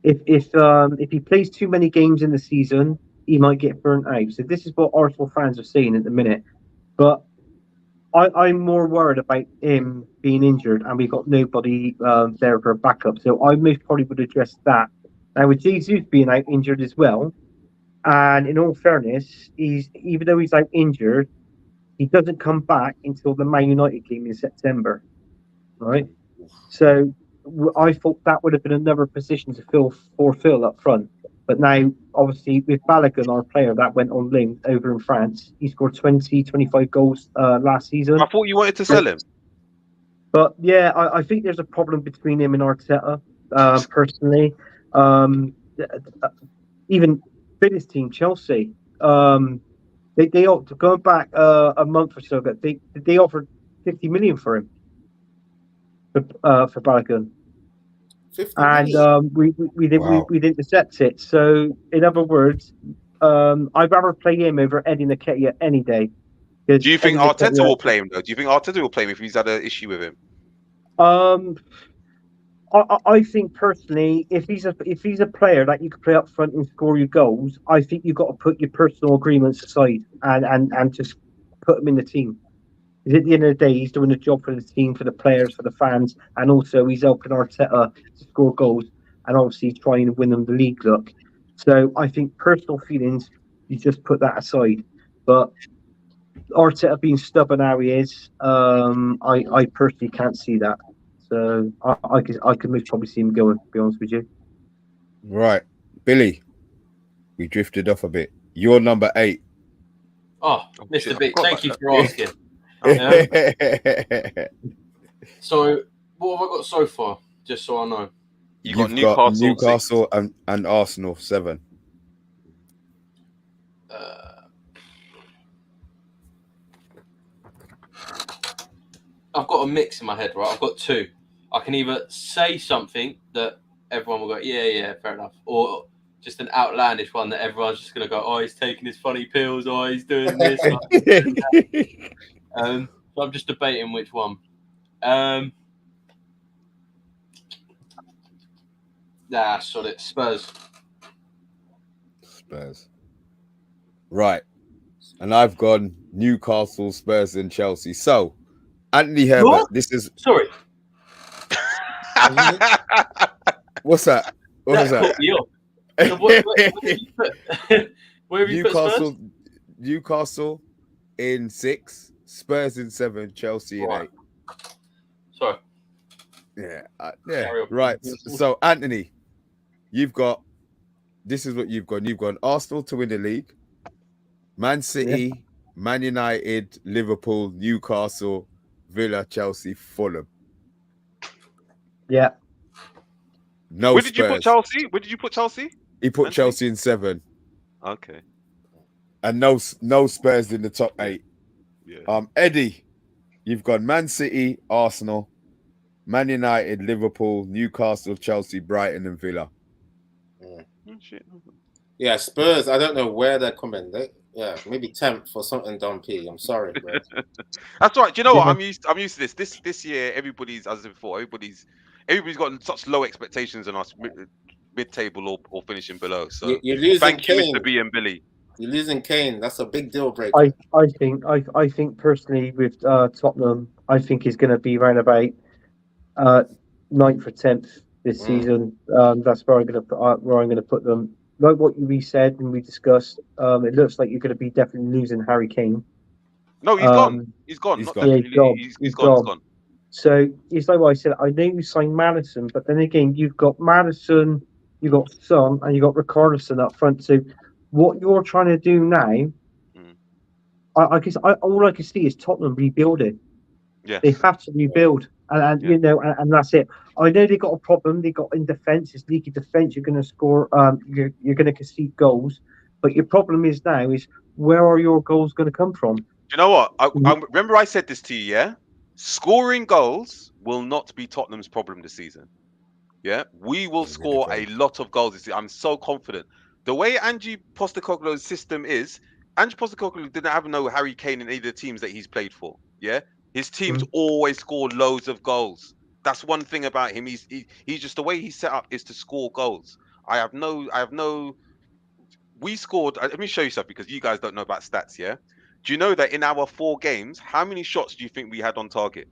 if he plays too many games in the season, he might get burnt out. So this is what Arsenal fans are saying at the minute. But I'm more worried about him being injured, and we've got nobody there for a backup. So I most probably would address that. Now with Jesus being out injured as well, and in all fairness, even though he's out injured, he doesn't come back until the Man United game in September, right? So I thought that would have been another position to fill up front. But now, obviously, with Balogun, our player that went on loan over in France, he scored 20, 25 goals last season. I thought you wanted to sell him. But yeah, I think there's a problem between him and Arteta, personally. Even Billy's team, Chelsea, they going back a month or so ago, they offered 50 million for him for Balogun. 50 And million. we didn't Wow. we didn't accept it. So in other words, I'd rather play him over Eddie Nketiah any day. Do you think Eddie Arteta Nketiah- will play him though? Do you think Arteta will play him if he's had an issue with him? I think personally, if he's a player that you can play up front and score your goals, I think you've got to put your personal agreements aside and just put him in the team. Because at the end of the day, he's doing a job for the team, for the players, for the fans, and also he's helping Arteta to score goals and obviously trying to win them the league. Look, so I think personal feelings, you just put that aside. But Arteta being stubborn how he is, I personally can't see that. So I could most probably see him going. To be honest with you. Right, Billy. We drifted off a bit. You're number 8. Oh, shit, Mr. I B, forgot thank you about for asking. So, what have I got so far? Just so I know. You got You've got Newcastle. and Arsenal 7. I've got a mix in my head, right? I've got 2. I can either say something that everyone will go, yeah, fair enough, or just an outlandish one that everyone's just going to go, oh, he's taking his funny pills, or he's doing this. So I'm just debating which one. Sod it. Spurs. Right. And I've gone Newcastle, Spurs, and Chelsea. So, Anthony Herbert, What? this is... Sorry. What's that? What was that? Caught me off. So where have you put Spurs? Newcastle in 6, Spurs in 7, Chelsea in 8. Sorry. Yeah, Carry on. right. So, Anthony, you've got... This is what you've gone. You've gone Arsenal to win the league, Man City, Man United, Liverpool, Newcastle, Villa, Chelsea, Fulham. Yeah. No Where Spurs. did you put Chelsea? Where did you put Chelsea? He put Man Chelsea in 7. Okay. And no Spurs in the top 8. Yeah. Eddie, you've got Man City, Arsenal, Man United, Liverpool, Newcastle, Chelsea, Brighton, and Villa. Yeah, Spurs. I don't know where they're coming. Maybe 10th or something. Don P. I'm sorry, bro. That's right. Do you know what? I'm used to this. This year, everybody's, as before, everybody's got such low expectations on us, mid-table or finishing below. So You're losing thank you, Kane. Mr. B and Billy. You're losing Kane. That's a big deal breaker. I think personally with Tottenham, I think he's going to be around about 9th or 10th this season. That's where I'm going to put them. Like what we said and we discussed, it looks like you're going to be definitely losing Harry Kane. No, he's gone. He's gone. He's Not gone. definitely. He's gone. So it's like what I said. I know you signed Madison, but then again, you've got Madison, you've got Son, and you've got Richarlison up front. So what you're trying to do now all I can see is Tottenham rebuilding. Yes. They have to rebuild, and Yeah. you know, and that's it. I know they got a problem. They got in defence. It's leaky defence. You're going to score. You're going to concede goals. But your problem is now is where are your goals going to come from? Do you know what? I remember I said this to you, yeah? Scoring goals will not be Tottenham's problem this season. Yeah? We will score a lot of goals this season. I'm so confident. The way Ange Postecoglou's system is, Ange Postecoglou didn't have no Harry Kane in any of the teams that he's played for. Yeah? His teams always score loads of goals. That's one thing about him. He's just, the way he's set up is to score goals. We scored. Let me show you something, because you guys don't know about stats, yeah? Do you know that in our 4 games, how many shots do you think we had on target?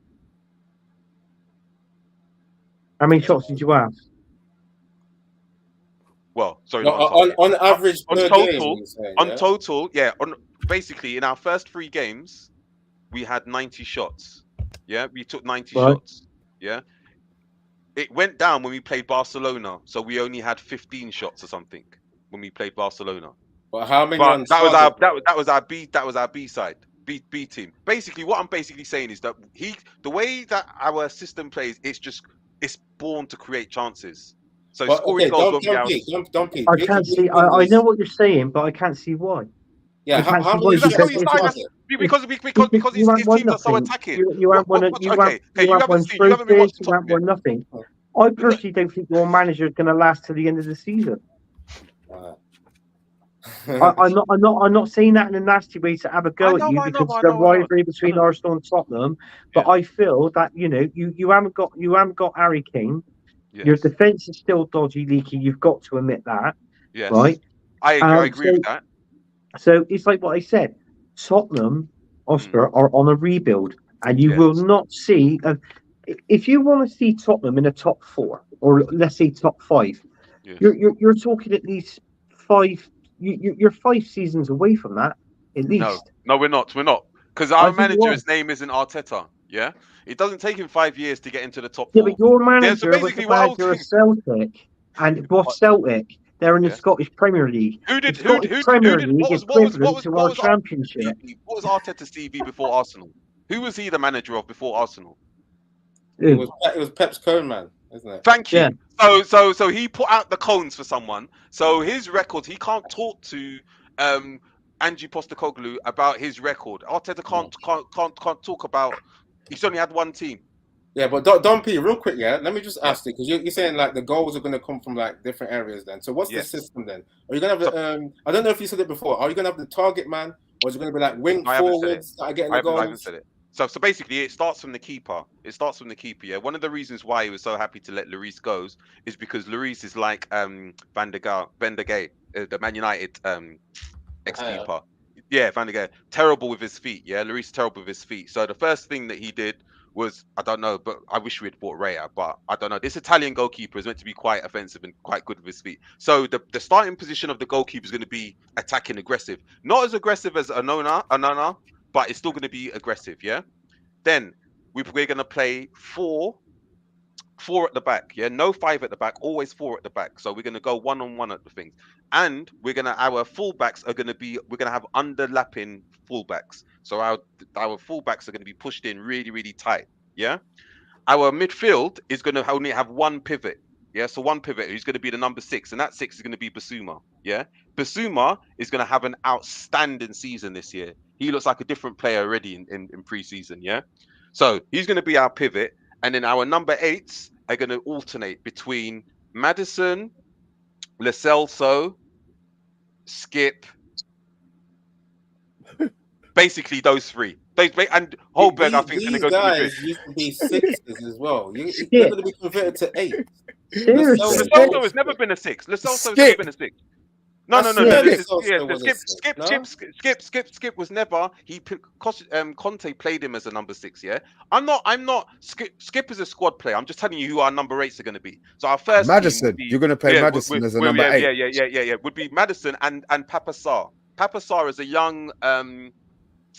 How many shots did you have? Well, sorry, No, not on target. on average On per total, game, you're saying, on yeah? total, yeah. On basically in our first 3 games, we had 90 shots. Yeah, we took 90 shots. Yeah, it went down when we played Barcelona, so we only had 15 shots or something when we played Barcelona. But how many But on that was target? that was our B side, B team. Basically, what I'm basically saying is that the way that our system plays, it's born to create chances. So But scoring okay, goals won't be ours. don't peek. I can't see. I know what you're saying, but I can't see why. Yeah, I can't how see many why, That's how because he shots it's on started. Because you his haven't won teams are so nothing. attacking. You haven't won. You Okay, you you haven't won haven't been trophies. watching You haven't won Tottenham. nothing. I personally don't think your manager is going to last to the end of the season. I'm not saying that in a nasty way to have a go at you, because the rivalry between Arsenal and Tottenham. But Yeah. I feel that you haven't got Harry Kane. Your Yes. defense is still dodgy, leaky. You've got to admit that, Yes. right? I agree with that. So it's like what I said. Tottenham, Oscar, are on a rebuild, and you will not see. If you want to see Tottenham in a top 4, or let's say top 5, Yes. you're talking at least 5. You're 5 seasons away from that, at least. No, we're not. We're not. Because our manager's name isn't Arteta. Yeah. It doesn't take him 5 years to get into the top 4. Yeah, but your So manager was the basically, what I was manager of thinking. Celtic, and what's Celtic? They're in the Scottish Premier League. The Scottish Premier League is equivalent to our Championship. What was Arteta's CV before Arsenal? Who was he the manager of before Arsenal? It was Pep's cone, man, isn't it? Thank you. Yeah. So he put out the cones for someone. So his record, he can't talk to Ange Postecoglou about his record. Arteta can't talk about. He's only had one team. Yeah, but Don P, real quick, yeah. Let me just ask you, because you're saying like the goals are going to come from like different areas. Then, so what's the system then? Are you going to have I don't know if you said it before. Are you going to have the target man, or is it going to be like wing forwards that are getting the goals? I haven't said it. So basically, it starts from the keeper. Yeah. One of the reasons why he was so happy to let Lloris go is because Lloris is like Van der Gaay, the Man United ex-keeper. Yeah, Van der Gaay. Terrible with his feet. Yeah, Lloris is terrible with his feet. So the first thing that he did was, I don't know, but I wish we had bought Raya, but I don't know. This Italian goalkeeper is meant to be quite offensive and quite good with his feet. So the starting position of the goalkeeper is going to be attacking aggressive. Not as aggressive as Onana, but it's still going to be aggressive, yeah? Then we're going to play 4 at the back, yeah? No 5 at the back, always 4 at the back. So we're going to go 1-on-1 at the things. And our fullbacks are going to be, we're going to have underlapping fullbacks. So our fullbacks are going to be pushed in really, really tight, yeah? Our midfield is going to only have one pivot, yeah? So one pivot, who's going to be the number 6, and that 6 is going to be Basuma, yeah? Basuma is going to have an outstanding season this year. He looks like a different player already in pre-season, yeah? So he's going to be our pivot, and then our number 8s are going to alternate between Maddison, Lo Celso, Skip, basically those 3. And Holberg, I think, is going to go to Madrid. These guys used to be 6s as well. They're going to be converted to 8. Seriously. Lo Celso has never been a 6. Lo Celso has never been a 6. No. Skip was never. Conte played him as a number 6. Yeah, I'm not. Skip is a squad player. I'm just telling you who our number 8s are going to be. So our first Maddison. Team You're going to play Maddison as a number 8. Yeah. Would be Maddison and Papa Sarr. Papa Sarr is a young.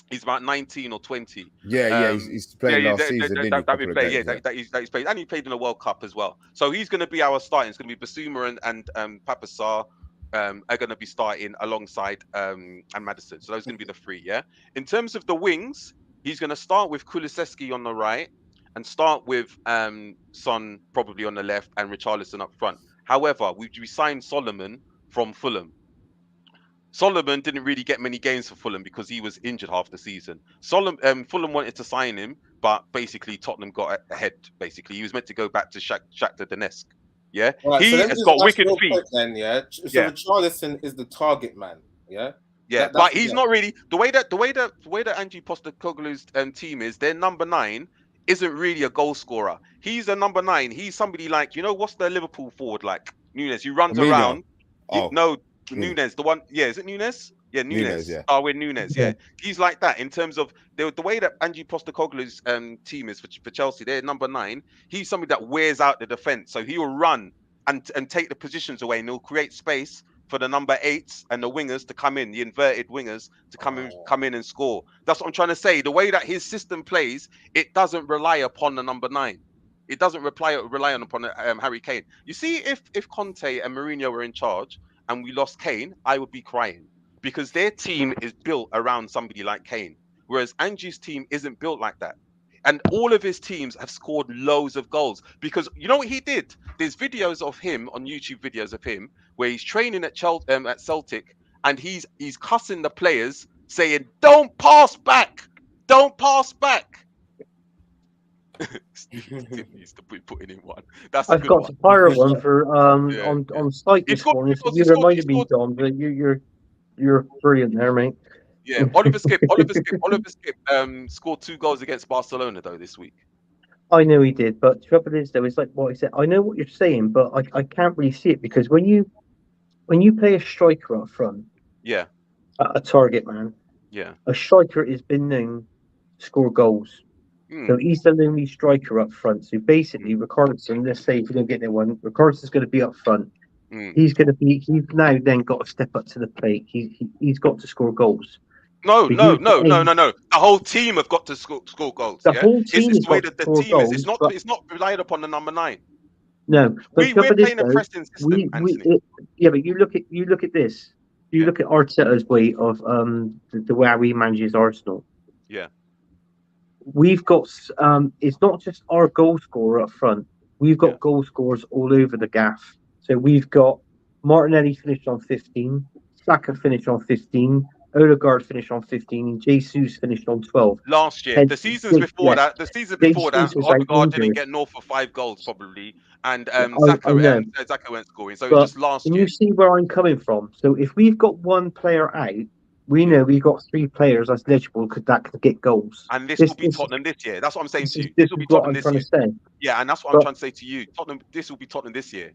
He's about 19 or 20. Yeah. He's playing last season. He's played, and he played in the World Cup as well. So he's going to be our starting. It's going to be Basuma and Papa Sarr. are going to be starting alongside and Maddison. So those are going to be the three. Yeah. In terms of the wings, he's going to start with Kulusevski on the right and start with Son probably on the left and Richarlison up front. However, we signed Solomon from Fulham. Solomon didn't really get many games for Fulham because he was injured half the season. Fulham wanted to sign him, but basically Tottenham got ahead. Basically, he was meant to go back to Shakhtar Donetsk. Yeah, Right, he so let me has just got ask wicked real feet. quick then, yeah. So Yeah. Richarlison is the target man, yeah. Yeah, That's but he's not really the way that Ange Postecoglou's team is. Their number 9 isn't really a goal scorer. He's a number 9. He's somebody like, you know, what's the Liverpool forward like? Nunes. He runs Firmino. around. Oh, No, Nunes. The one. Yeah, is it Nunes? Yeah, Nunes. yeah. Darwin Nunes. Yeah, he's like that in terms of the way that Ange Postecoglou's team is for Chelsea. They're number 9. He's somebody that wears out the defense, so he will run and take the positions away, and he'll create space for the number 8s and the wingers to come in, the inverted wingers to come in and score. That's what I'm trying to say. The way that his system plays, it doesn't rely upon the number 9. It doesn't rely upon Harry Kane. You see, if Conte and Mourinho were in charge and we lost Kane, I would be crying because their team is built around somebody like Kane, whereas Ange's team isn't built like that. And all of his teams have scored loads of goals because you know what he did? There's videos of him on YouTube, videos of him where he's training at Celtic and he's cussing the players, saying, "Don't pass back, don't pass back." Steve needs to be putting in one. That's I've got to fire one for on site this morning. So you reminded me, Dom, that you're brilliant there, mate. Yeah, Oliver Skip scored 2 goals against Barcelona though this week. I know he did, but the trouble is though, it's like what I said. I know what you're saying, but I can't really see it because when you play a striker up front, yeah, a target man, yeah, a striker has been known to score goals. So he's the only striker up front. So basically, Richarlison, let's say if we don't get that one, Richarlison's going to be up front. He's now then got to step up to the plate. He's got to score goals. No. The whole team have got to score goals. The whole team is the way that the team goals, is. It's not relied upon the number 9. No, but we're playing a pressing system, Anthony. But you look at this. You look at Arteta's way of the way he manages Arsenal. Yeah. We've got it's not just our goal scorer up front. We've got goal scorers all over the gaff. So we've got Martinelli finished on 15, Saka finished on 15, Odegaard finished on 15, Jesus finished on 12. Last year, the season before that, Odegaard didn't get north of 5 goals probably, and Saka went scoring. So it's just last year. You see where I'm coming from. So if we've got one player out, we know we've got 3 players that's eligible that could get goals. And this will be Tottenham this year. That's what I'm saying to you. This will be Tottenham this year. Yeah, and that's what I'm trying to say to you. This will be Tottenham this year.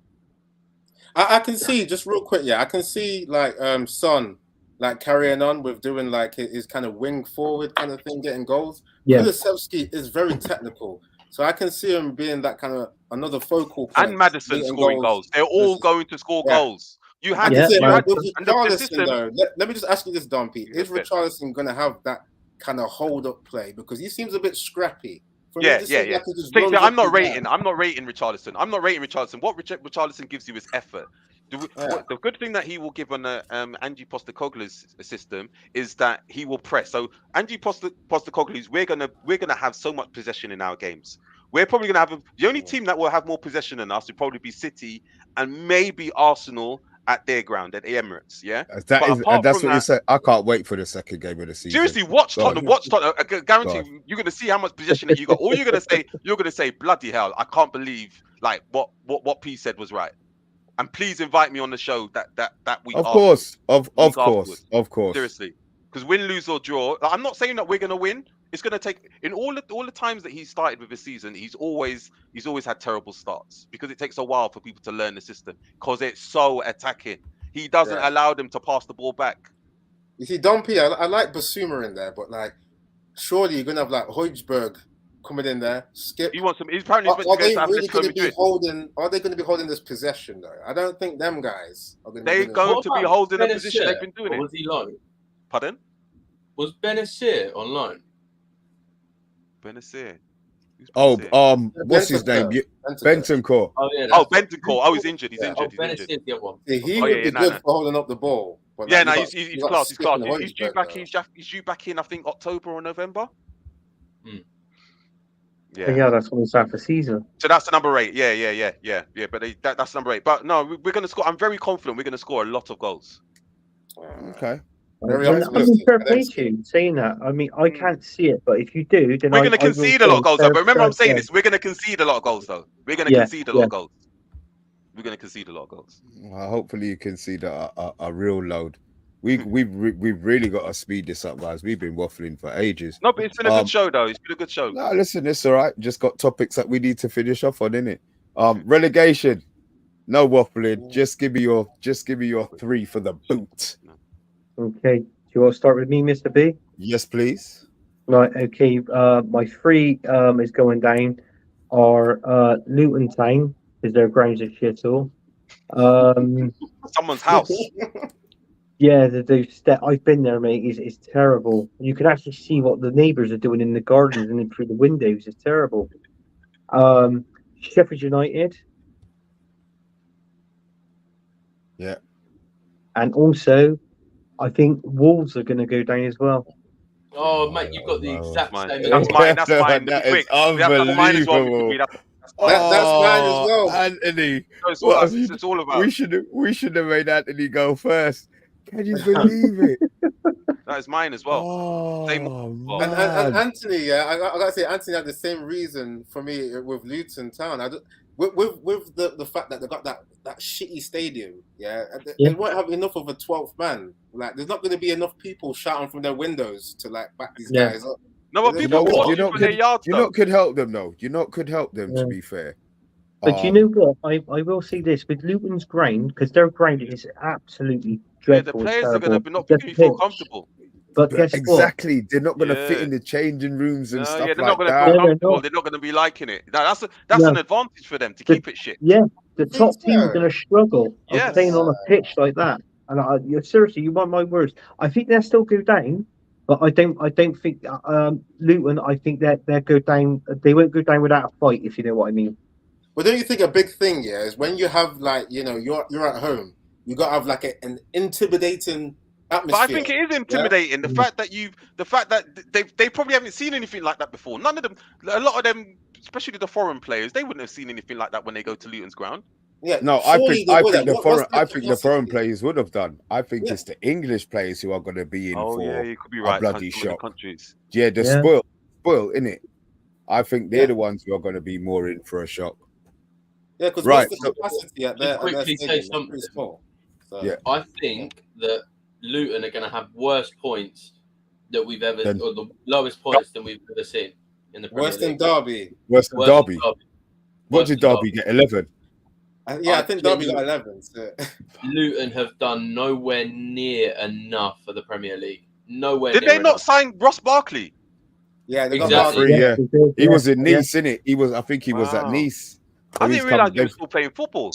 I can see, just real quick, I can see like Son like carrying on with doing like his kind of wing forward kind of thing, getting goals. Yeah. Kulusevski is very technical. So I can see him being that kind of another focal point. And Maddison scoring goals. They're all going to score goals. You had Richarlison though. Let me just ask you this, Dumpy. Is Richarlison going to have that kind of hold-up play? Because he seems a bit scrappy. Yeah. I'm not rating Richarlison. What Richarlison gives you is effort. The good thing that he will give on the Ange Postecoglou's system is that he will press. So Ange Postecoglou's, we're gonna have so much possession in our games. We're probably gonna have the only team that will have more possession than us will probably be City and maybe Arsenal at their ground at the Emirates. Yeah, that's what you said. I can't wait for the second game of the season. Seriously, watch Tottenham. I guarantee you're gonna see how much possession that you got. All you're gonna say, bloody hell, I can't believe like what P said was right. And please invite me on the show that week. Of course. Seriously, because win, lose or draw. I'm not saying that we're gonna win. It's gonna take in all the times that he started with his season. He's always had terrible starts because it takes a while for people to learn the system because it's so attacking. He doesn't allow them to pass the ball back. You see, Dumpy, I like Basuma in there, but like, surely you're gonna have like Højbjerg coming in there. Skip. He wants some. He's apparently are they really going to be holding? Are they going to be holding this possession though? I don't think them guys are going to. They're going to be holding a position. They've been doing it. Was he loan? Pardon? Was Benazir on loan? Benazir. Who's Oh, Benassi? what's his name? Bentancur. Oh yeah. Oh, that's- Bentancur. Oh, he's injured. He's Yeah. injured. Oh, He's Venice injured. is the other one. See, he Oh, would yeah, be no, good no. for holding up the ball. But Yeah, like, no, you he's got class. He's Skip class. and He's due Højbjerg, back. though. He's due back in. I think October or November. Yeah, Yeah. that's when it's half the season. So that's the number 8. Yeah. But that's number 8. But no, we're gonna score. I'm very confident we're gonna score a lot of goals. Okay. Very Well, I mean, optimistic. fair play to you saying that. I mean, I can't see it, but if you do, then We're I gonna will concede a lot say of goals though. But remember, fair I'm saying play. this. We're gonna concede a lot of goals though. We're gonna Yeah, concede a lot of goals. We're gonna concede a lot of goals. Well, hopefully you can see a real load. We've really got to speed this up, guys. We've been waffling for ages. No, but it's been a good show though. It's been a good show. No, listen, it's all right. Just got topics that we need to finish off on, innit? Relegation. No waffling. Just give me your 3 for the boot. Okay. Do you want to start with me, Mr. B? Yes, please. Right. Okay. My 3 is going down are Luton Town because their grounds are shithole. Someone's house. Yeah, I've been there, mate. It's terrible. You can actually see what the neighbours are doing in the gardens and through the windows. It's terrible. Sheffield United. Yeah. And also, I think Wolves are going to go down as well. Oh, mate, you've got the exact Mine. same. That's mine. That's mine. That Be quick. is That's mine as well. unbelievable. That's mine. That's mine as well. Anthony. It's What all, have you- it's all about. We should have made Anthony go first. Can you believe it? That is mine as well. Oh, Same- And man. Anthony, yeah, I gotta say, Anthony had the same reason for me with Luton Town. With the fact that they got that shitty stadium, yeah, they won't have enough of a 12th man. Like, there's not going to be enough people shouting from their windows to like back these guys up. No, but You people know are what? watching from their yards though. Could help them though. Could help them, to be fair. But you know what? I will say this with Luton's ground, because their ground is absolutely Yeah, the dreadful. players are terrible. going to not Just be feel pitch. comfortable. But guess what? Exactly. They're not going to fit Yeah. in the changing rooms and No, stuff yeah, they're like not going to that. feel No, they're comfortable. not. They're not going to be liking it. That's No. an advantage for them to keep it shit. Yeah, the top Think team so? are going to struggle of Yes. playing on a pitch like that. And seriously, you want my words? I think they'll still go down, but I don't think Luton. I think that they'll go down. They won't go down without a fight, if you know what I mean. But don't you think a big thing, yeah, is when you have like, you know, you're at home, you got to have like an intimidating atmosphere. But I think it is intimidating. The fact that they probably haven't seen anything like that before. None of them, a lot of them, especially the foreign players, they wouldn't have seen anything like that when they go to Luton's ground. Yeah, No, I think the foreign players. players would have done. I think Yeah. it's the English players who are going to be in Oh for yeah, you could be a right. bloody Some of the shock. countries. Yeah, they're Yeah. spoiled, innit? I think they're Yeah. the ones who are going to be more in for a shock. Yeah, because Right, what's the capacity at Just their quickly say stadium? It's something. pretty small. So, Yeah. I think that Luton are going to have worse points that we've ever, Then- or the lowest points than we've ever seen in the Premier Worse than League. Derby. Worse than Worse than Derby. Derby. What Worse did than Derby get? 11? Yeah, I think Derby got Luton- 11. So. Luton have done nowhere near enough for the Premier League. Nowhere Did near they not enough. sign Ross Barkley? Yeah, they got Exactly. Barkley. Yeah. they did, He yeah, was in yeah. Nice, innit? I think he was at Wow. Nice. I So he's didn't realize come- he was still playing football.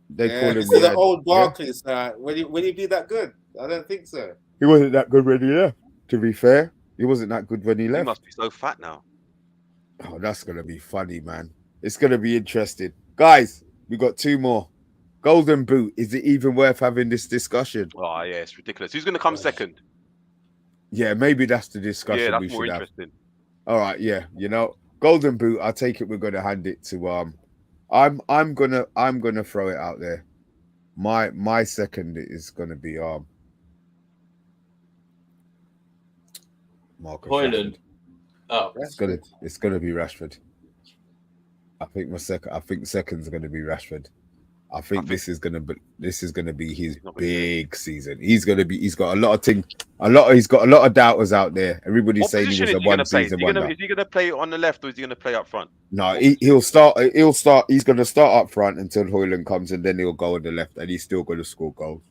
They Yeah, call him. this is yeah, the old yeah. Barkley. So will he be that good? I don't think so. He wasn't that good when he left. To be fair, he wasn't that good when he He left. must be so fat now. Oh, that's gonna be funny, man. It's gonna be interesting, guys. We got 2 more. Golden Boot. Is it even worth having this discussion? Oh yeah, it's ridiculous. Who's going to come second? Yeah, maybe that's the discussion Yeah, we that's more should have. interesting. All right, yeah. Golden Boot. I take it we're gonna hand it to I'm gonna throw it out there. My second is gonna be Marcus Højlund. Rashford. Oh, It's gonna be Rashford. I think second's gonna be Rashford. I think this is gonna be his not gonna do big season. He's got a lot of doubters out there. Everybody's What saying he position was is a he going to one play? season wonder. Is he going to play on the left or is he going to play up front? No, he'll start. He's going to start up front until Højlund comes, and then he'll go on the left, and he's still going to score goals.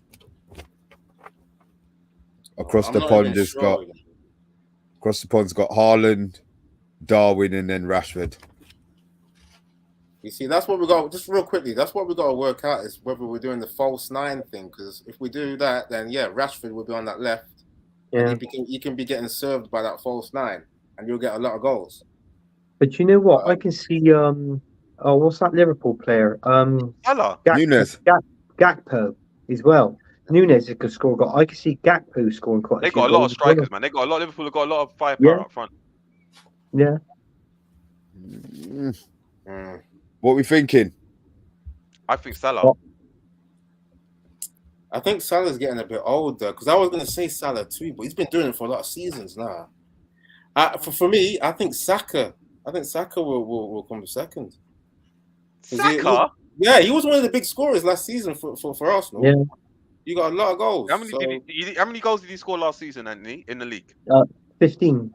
Across I'm the not pond, even has sure. got across the pond's got Haaland, Darwin, and then Rashford. You see, that's what we got. Just real quickly, that's what we got to work out is whether we're doing the false 9 thing. Because if we do that, then yeah, Rashford will be on that left. Yeah. And you can be getting served by that false 9, and you'll get a lot of goals. But you know what? I can see what's that Liverpool player? Salah. Nunes. Gakpo as well. Nunes is a good scorer goal. I can see Gakpo scoring quite a They few got a lot of goals as well. strikers, man. They got a lot. Liverpool have got a lot of firepower up front. Yeah. What we thinking? I think Salah. I think Salah's getting a bit older because I was going to say Salah too, but he's been doing it for a lot of seasons now. For me, I think Saka. I think Saka will come second. Saka? He was one of the big scorers last season for Arsenal. Yeah. You got a lot of goals. How many goals did he score last season, Anthony, in the league? 15.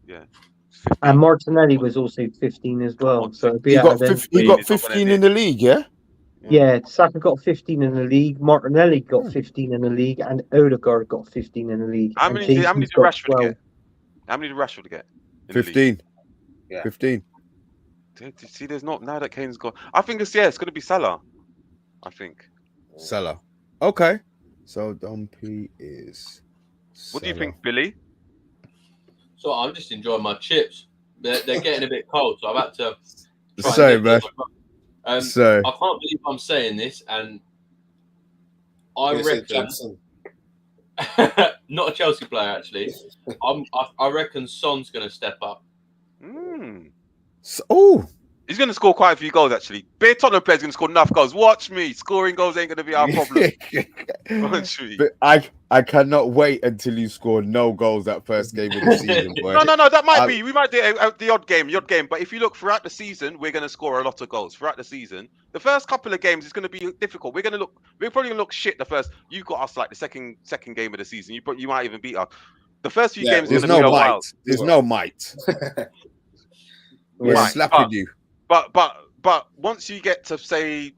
Yeah. 15. And Martinelli was also 15 as well. So it'd be he got 15 in the league, yeah? Yeah, Saka got 15 in the league. Martinelli got 15 in the league, and Odegaard got 15 in the league. How many did Rashford get? How many did Rashford get? 15. Yeah. 15. See, there's not now that Kane's gone. I think it's going to be Salah. I think Salah. Okay. So Dumpy is. What do you think, Billy? So I'm just enjoying my chips. They're getting a bit cold, so I've had to. Sorry, man. Sorry. I can't believe I'm saying this, and I reckon not a Chelsea player actually. I reckon Son's going to step up. He's going to score quite a few goals actually. Tottenham players going to score enough goals. Watch me. Scoring goals ain't going to be our problem. But I cannot wait until you score no goals that first game of the season. Boy. No. That might be. We might do the odd game. But if you look throughout the season, we're going to score a lot of goals throughout the season. The first couple of games is going to be difficult. We're probably going to look shit the first. You got us like the second game of the season. You might even beat us. The first few games are going to be wild. There's no might. We're slapping you. But once you get to say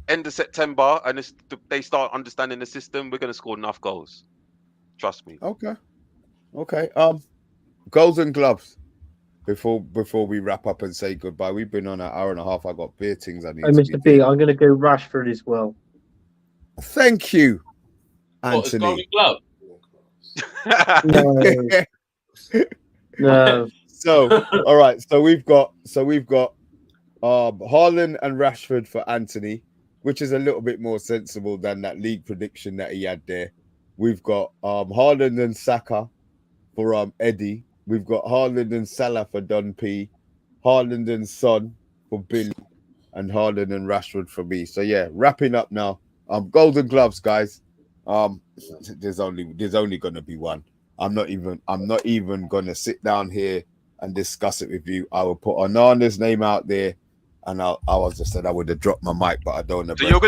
end of September and they start understanding the system, we're going to score enough goals. Trust me. Okay. Goals and gloves. Before we wrap up and say goodbye, we've been on an hour and a half. I got beer things I need. Mr. B, I'm going to go Rashford as well. Thank you, Anthony. Glove? No. So all right. So we've got Haaland and Rashford for Anthony, which is a little bit more sensible than that league prediction that he had there. We've got Haaland and Saka for Eddie. We've got Haaland and Salah for Don P, Haaland and Son for Billy, and Haaland and Rashford for me. So yeah, wrapping up now. Golden Gloves, guys. There's only gonna be one. I'm not even gonna sit down here and discuss it with you. I will put Onana's name out there, and I was just said I would have dropped my mic, but I don't know. So you're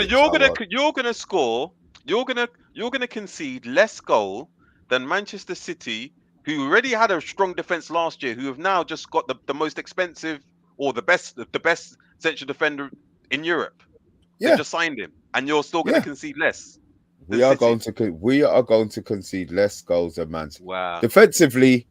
gonna concede less goal than Manchester City, who already had a strong defense last year, who have now just got the most expensive or the best central defender in Europe. They just signed him, and you're still going to concede less. We are going to concede less goals than Man City. Wow. Defensively,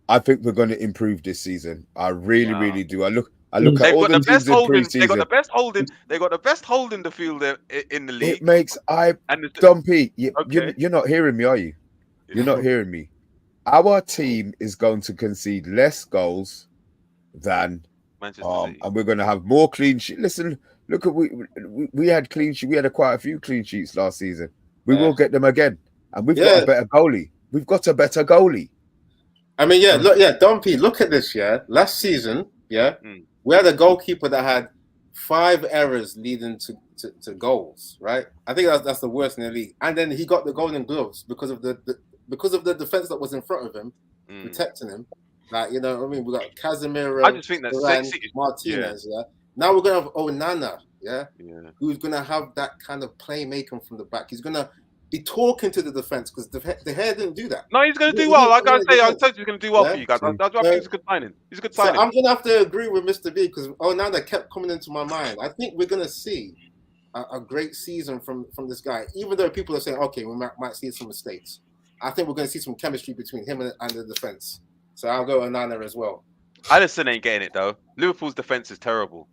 I think we're going to improve this season. I really do. I look at all the teams in pre-season. They got the best holding. They got the best holding the field in the league. It makes Dumpy. You're not hearing me, are you? You're not hearing me. Our team is going to concede less goals than Manchester City, and we're going to have more clean sheets. Listen, look at we had clean sheet. We had quite a few clean sheets last season. We will get them again, and we've got a better goalie. We've got a better goalie. I mean, Dumpy, look at this. Last season, we had a goalkeeper that had 5 errors leading to goals. Right? I think that's the worst in the league. And then he got the Golden Gloves because of the defense that was in front of him, protecting him. Like, you know what I mean? We got Casemiro, I just think that Martinez. Now we're gonna have Onana. Who's gonna have that kind of playmaking from the back? He's gonna be talking to the defense because the hair didn't do that. No, he's gonna do well. Like I say, I told you he's gonna do well for you guys. That's why I think he's a good signing. He's a good signing. So I'm gonna have to agree with Mr. B because Onana kept coming into my mind. I think we're gonna see a great season from this guy, even though people are saying, okay, we might see some mistakes. I think we're going to see some chemistry between him and the defense. So I'll go Onana as well. Alisson ain't getting it though. Liverpool's defense is terrible.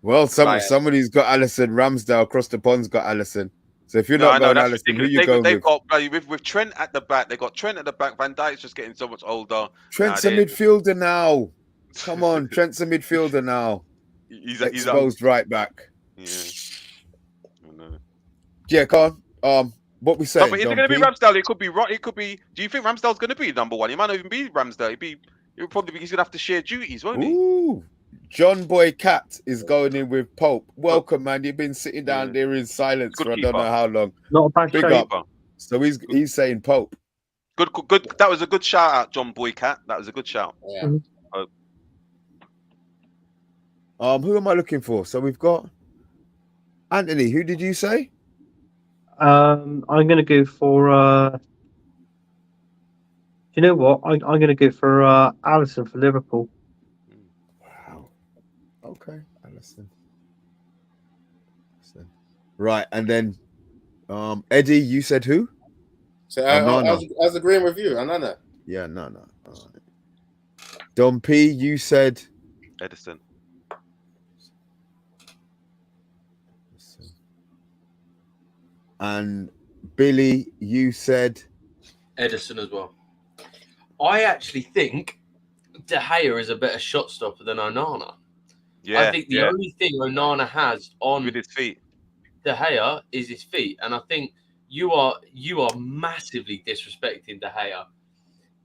Well, somebody's got Alisson. Ramsdale across the pond's got Alisson. So if you're not going Alisson, who you going with? With Trent at the back. They got Trent at the back. Van Dijk's just getting so much older. Trent's a midfielder now. Come on, Trent's a midfielder now. He's Exposed right back. Yeah. I know. Yeah, come on. What we No, saying? but is it Don going to be P? Ramsdale? It could be. It could be. Do you think Ramsdale's going to be number one? He might not even be Ramsdale. He'll probably be. He's going to have to share duties, won't he? Ooh, John Boy Cat is going in with Pope. Welcome, man. You've been sitting down there in silence Good for I keeper. don't know how long. Not a bad Big shape. up. So he's saying Pope. Good. That was a good shout out, John Boycat. That was a good shout. Yeah. Who am I looking for? So we've got Anthony. Who did you say? I'm going to go for. Do you know what? I'm going to go for Alisson for Liverpool. Wow. Okay, Alisson. Right, and then Eddie, you said who? So I was agreeing with you, Anana. Yeah, no. Don P, you said Edison. And Billy, you said Edison as well. I actually think De Gea is a better shot stopper than Onana. Yeah, I think the only thing Onana has on with his feet. De Gea is his feet, and I think you are massively disrespecting De Gea.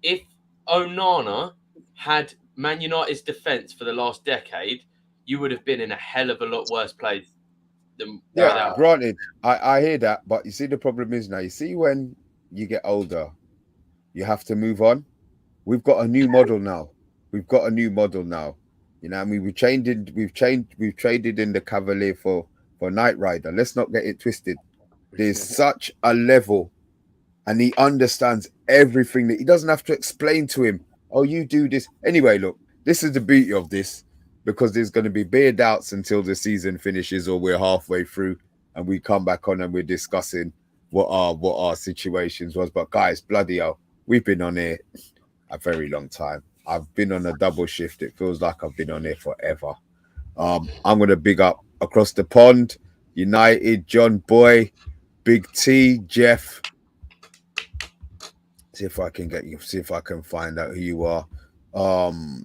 If Onana had Man United's defence for the last decade, you would have been in a hell of a lot worse place than without. Granted, I hear that, but you see the problem is now. You see when you get older, you have to move on. We've got a new model now. You know, I mean, we've traded in the Cavalier for Knight Rider. Let's not get it twisted. There's such a level, and he understands everything that he doesn't have to explain to him. Oh, you do this anyway. Look, this is the beauty of this, because there's going to be bare doubts until the season finishes or we're halfway through and we come back on and we're discussing what our situations was. But guys, bloody hell, we've been on here a very long time. I've been on a double shift. It feels like I've been on here forever. I'm going to big up across the pond, United, John Boy, Big T, Jeff. See if I can find out who you are.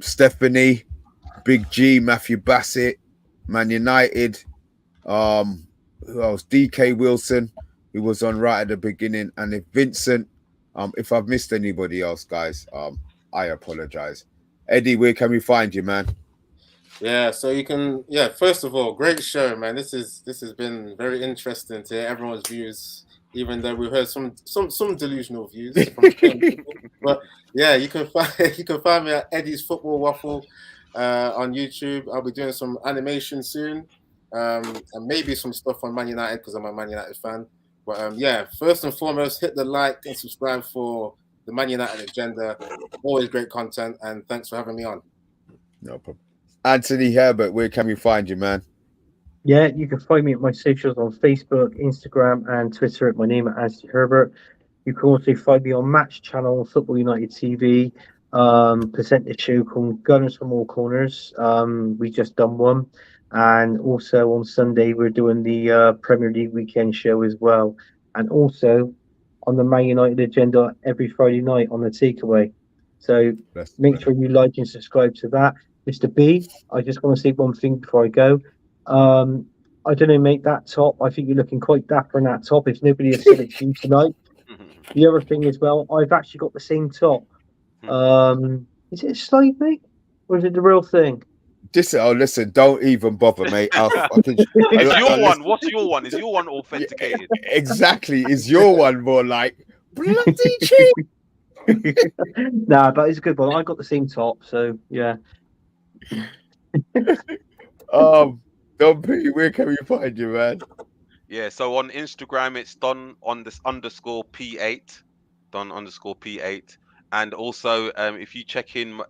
Stephanie, Big G, Matthew Bassett, Man United. Who else? DK Wilson, who was on right at the beginning, and if Vincent. If I've missed anybody else, guys, I apologize. Eddie, where can we find you, man? Yeah, so you can. Yeah, first of all, great show, man. This has been very interesting to hear everyone's views, even though we've heard some delusional views from people. But yeah, you can find me at Eddie's Football Waffle on YouTube. I'll be doing some animation soon, and maybe some stuff on Man United because I'm a Man United fan. But yeah, first and foremost, hit the like and subscribe for the Man United Agenda. Always great content, and thanks for having me on. No problem. Anthony Herbert, where can we find you, man? Yeah, you can find me at my socials on Facebook, Instagram, and Twitter at my name at Anthony Herbert. You can also find me on Match Channel, Football United TV. Present the show called Gunners from All Corners. We just done one. And also on Sunday, we're doing the Premier League weekend show as well. And also on the Man United Agenda every Friday night on the Takeaway. So make sure you like and subscribe to that. Mr. B, I just want to say one thing before I go. I don't know, mate, that top, I think you're looking quite dapper in that top. If nobody has said it to you tonight. The other thing as well, I've actually got the same top. Is it a slide, mate? Or is it the real thing? Listen, don't even bother, mate. It's your one. What's your one? Is your one authenticated? Exactly. Is your one more like bloody cheap? Nah, but it's a good one. I got the same top, so yeah. Don P, where can we find you, man? Yeah, so on Instagram it's Don_P8, Don_P8, and also if you check in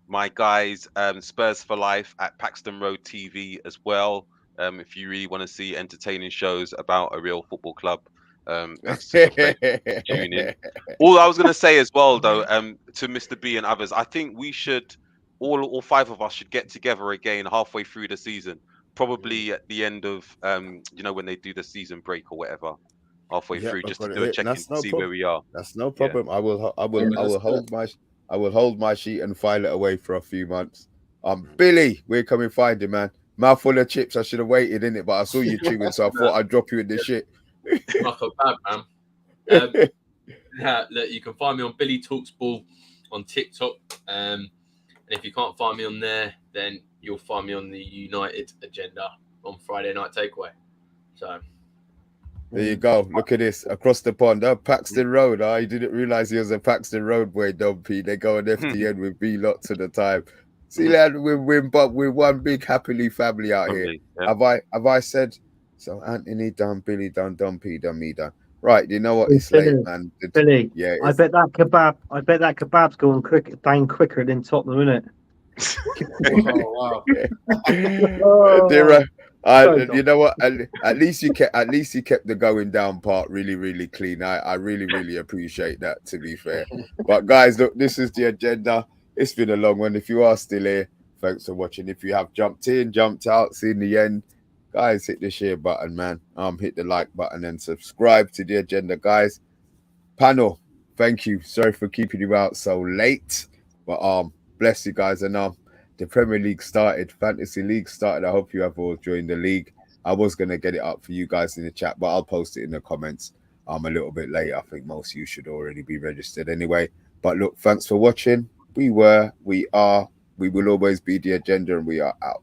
my guys Spurs for Life at Paxton Road TV as well. If you really want to see entertaining shows about a real football club, that's a place to tune in. All I was going to say as well, though, to Mr. B and others, I think we should all five of us should get together again halfway through the season, probably at the end of when they do the season break or whatever, halfway through, just to do a check-in to see where we are. That's no problem. Yeah. I will I will hold my sheet and file it away for a few months. Billy, where can we find him, man? Mouthful of chips. I should have waited in it, but I saw you chewing, so I thought I'd drop you in the shit. Like a bad man. Look, you can find me on Billy Talks Ball on TikTok. And if you can't find me on there, then you'll find me on the United Agenda on Friday Night Takeaway. So there you go. Look at this across the pond. Paxton Road. I didn't realize he was a Paxton Road boy, Dumpy. They go on FTN with B lots of the time. See, lad, we're one big happily family out here. Yeah. Have I said so? Anthony done, Billy done, Dumpy done, me done. Right, you know what? It's Billy, late, man. Billy, yeah. I bet that kebab's going down quicker than Tottenham, isn't it? Oh, wow. You know what? At least you kept the going down part really, really clean. I really, really appreciate that, to be fair. But guys, look, this is the agenda. It's been a long one. If you are still here, thanks for watching. If you have jumped in, jumped out, seen the end, guys, hit the share button, man. Hit the like button and subscribe to the agenda, guys. Panel, thank you. Sorry for keeping you out so late, but bless you guys. And the Premier League started, Fantasy League started. I hope you have all joined the league. I was gonna get it up for you guys in the chat, but I'll post it in the comments. A little bit late. I think most of you should already be registered anyway. But look, thanks for watching. We are, we will always be the agenda, and we are out.